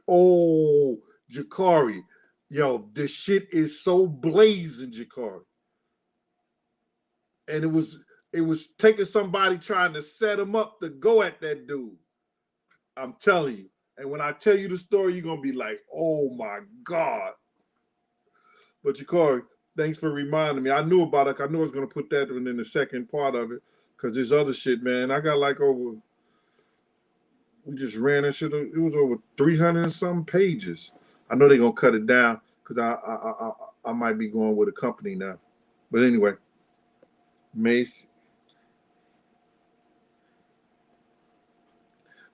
oh, Jakari. Yo, this shit is so blazing, Jakari. And it was taking somebody trying to set him up to go at that dude. I'm telling you. And when I tell you the story, you're gonna be like, oh my God. But Jakari, thanks for reminding me. I knew about it. I knew I was gonna put that in the second part of it. Cause this other shit, man, I got like over, we just ran that shit. It was over 300 and some pages. I know they're gonna cut it down because I might be going with a company now. But anyway, Mase.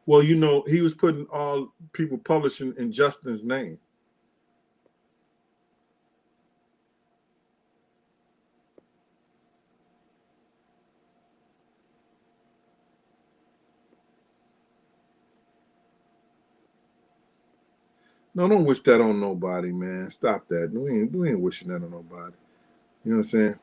Well, you know, he was putting all people publishing in Justin's name. No, don't wish that on nobody, man. Stop that. We ain't wishing that on nobody. You know what I'm saying?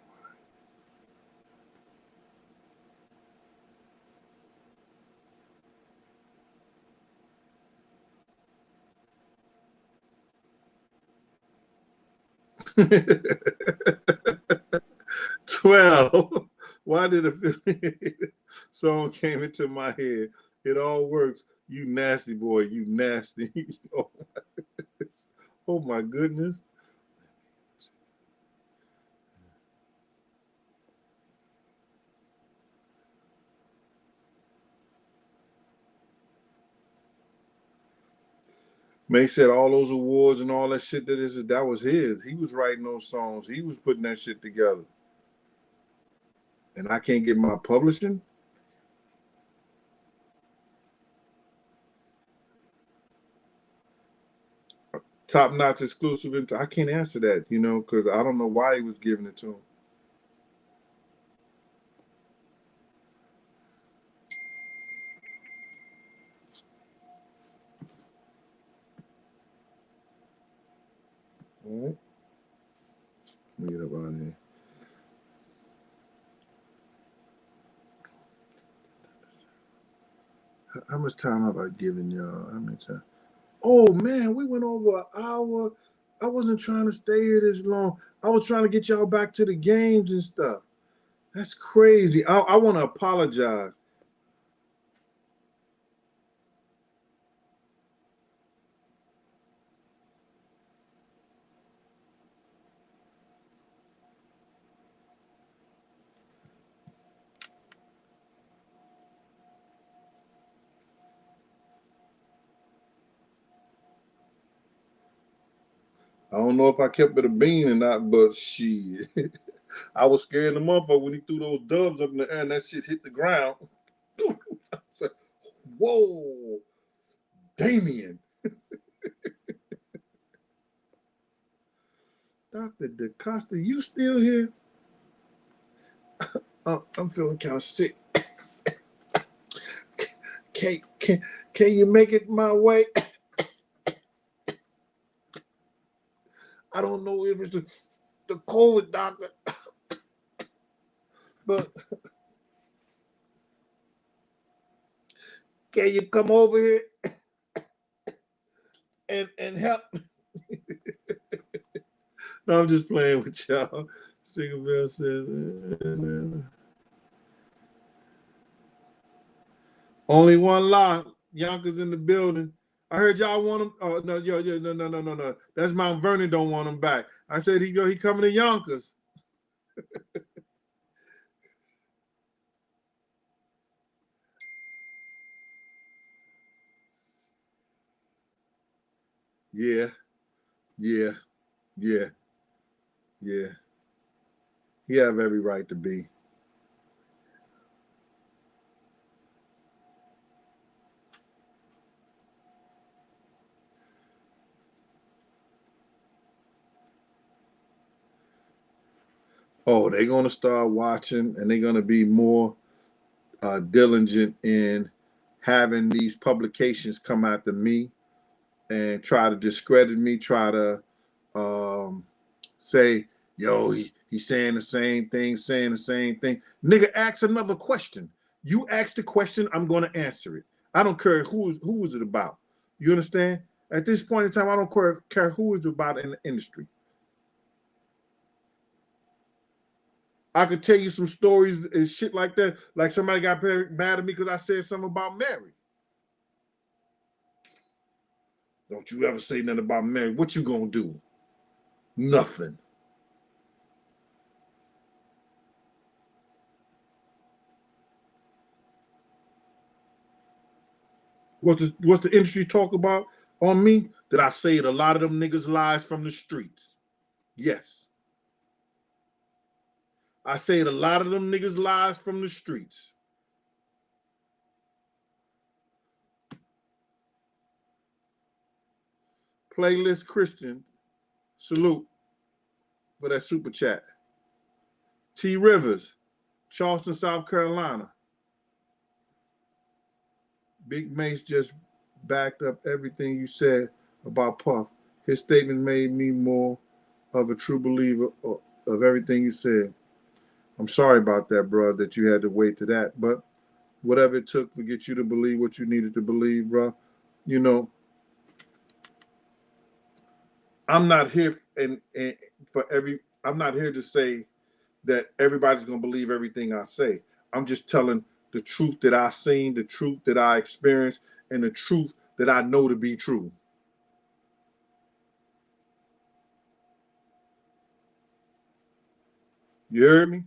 "12. Why did a song came into my head? It all works. You nasty boy. You nasty." Oh my goodness. May said all those awards and all that shit that was his. He was writing those songs. He was putting that shit together. And I can't get my publishing. Top notch exclusive. I can't answer that, you know, because I don't know why he was giving it to him. All right. Let me get up out of here. How much time have I given y'all? How much time? Oh man, we went over an hour. I wasn't trying to stay here this long. I was trying to get y'all back to the games and stuff. That's crazy. I want to apologize. I don't know if I kept it a bean or not, but shit. I was scared of the motherfucker when he threw those doves up in the air and that shit hit the ground. I said, whoa, Damien. Dr. DaCosta, you still here? I'm feeling kind of sick. Can, can, can you make it my way? I don't know if it's the COVID doctor, but can you come over here and help? No, I'm just playing with y'all. Single Bell says, only one lot. Yonkers in the building. I heard y'all want him. Oh no, no. That's Mount Vernon. Don't want him back. I said he coming to Yonkers. Yeah, yeah, yeah, yeah. He have every right to be. Oh, they're going to start watching, and they're going to be more diligent in having these publications come after me and try to discredit me, try to say, yo, he's saying the same thing, saying the same thing. Nigga, ask another question. You ask the question, I'm going to answer it. I don't care who is it about. You understand? At this point in time, I don't care who it's about in the industry. I could tell you some stories and shit like that. Like somebody got mad at me because I said something about Mary. Don't you ever say nothing about Mary. What you gonna do? Nothing. What's the industry talk about on me? That I saved a lot of them niggas' lives from the streets. Yes. I saved a lot of them niggas' lives from the streets. Playlist Christian, salute for that super chat. T. Rivers, Charleston, South Carolina. Big Mase just backed up everything you said about Puff. His statement made me more of a true believer of everything you said. I'm sorry about that, bro, that you had to wait to that. But whatever it took to get you to believe what you needed to believe, bro, you know, I'm not here I'm not here to say that everybody's going to believe everything I say. I'm just telling the truth that I seen, the truth that I experienced, and the truth that I know to be true. You heard me?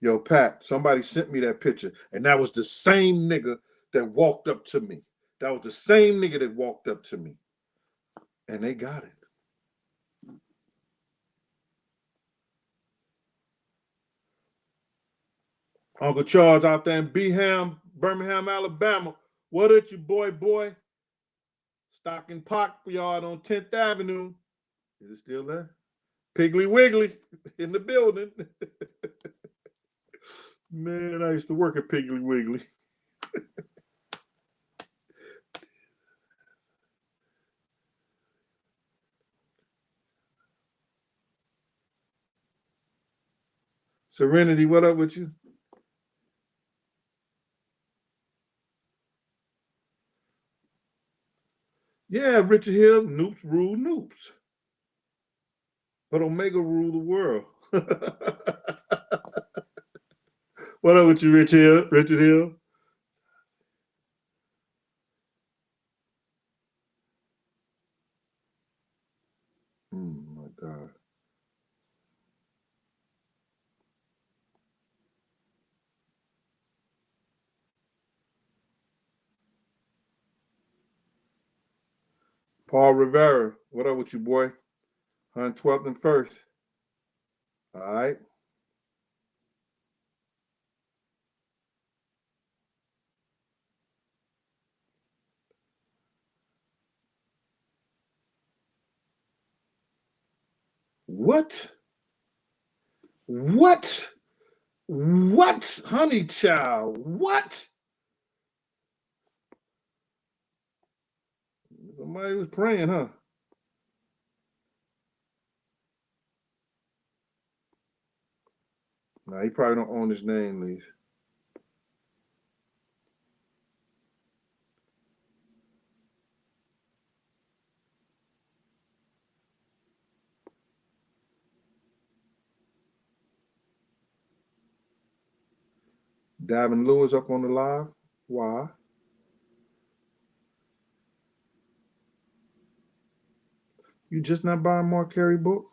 Yo, Pat, somebody sent me that picture, and that was the same nigga that walked up to me. That was the same nigga that walked up to me. And they got it. Uncle Charles out there in Birmingham, Alabama. What at you, boy? Stocking Pock yard on 10th Avenue. Is it still there? Piggly Wiggly in the building. Man, I used to work at Piggly Wiggly. Serenity, what up with you? Yeah, Richard Hill, Noops rule Noops. But Omega rule the world. What up with you, Richard Hill? Richard Hill? Oh my God. Paul Rivera, what up with you, boy? 112th and first. All right. What? What? What? Honey child. What? Somebody was praying, huh? Nah, he probably don't own his name, Lise. Davin Lewis up on the live. Why? You just not buying Mark Carey book?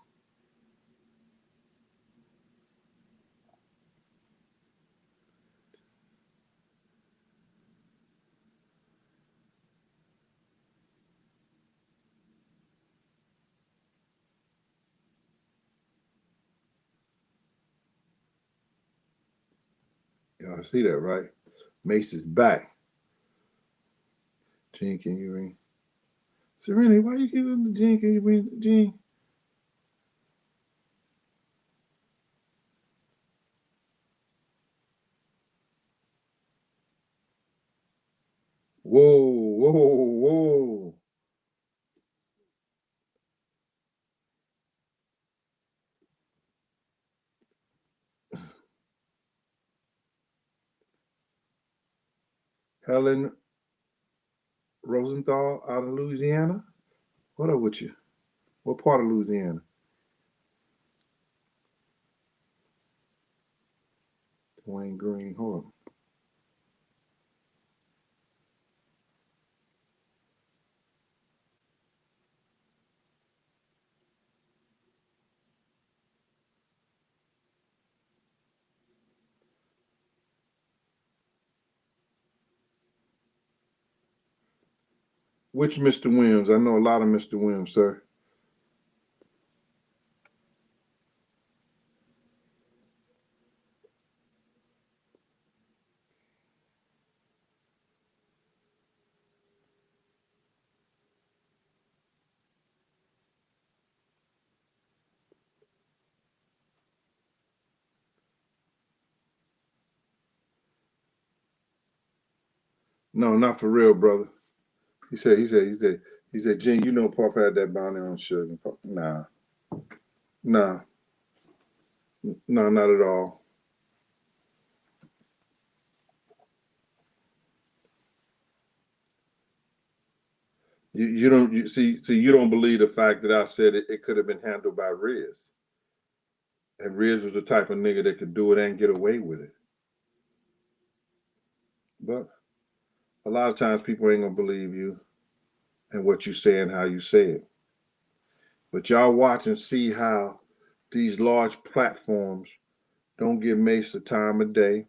Y'all see that, right? Mase is back. Gene, can you ring? Serenity, why you giving the Gene? Can you bring the Gene? Whoa, whoa, whoa. Helen Rosenthal out of Louisiana. What up with you? What part of Louisiana? Dwayne Green. Hold on. Which Mr. Williams? I know a lot of Mr. Williams, sir. No, not for real, brother. He said, Gene, you know Puff had that bounty on sugar. Nah, nah, no, not at all. You don't see you don't believe the fact that I said it could have been handled by Riz. And Riz was the type of nigga that could do it and get away with it. But a lot of times people ain't gonna believe you and what you say and how you say it. But y'all watch and see how these large platforms don't give Mase the time of day.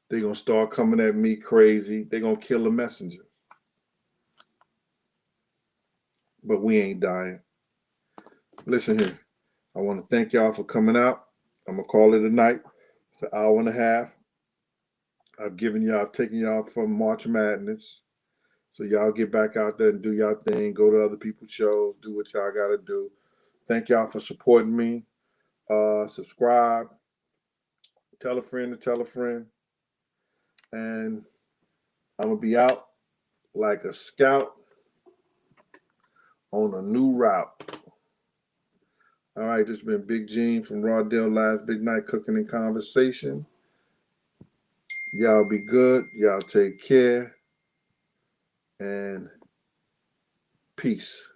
They're gonna start coming at me crazy. They're gonna kill the messenger. But we ain't dying. Listen here. I want to thank y'all for coming out. I'm gonna call it a night. It's an hour and a half. I've taken y'all from March Madness. So y'all get back out there and do y'all thing. Go to other people's shows. Do what y'all gotta do. Thank y'all for supporting me. Subscribe. Tell a friend to tell a friend. And I'm gonna be out like a scout on a new route. All right, this has been Big Gene from Raw Deal Last Big Night Cooking and Conversation. Y'all be good. Y'all take care. And peace.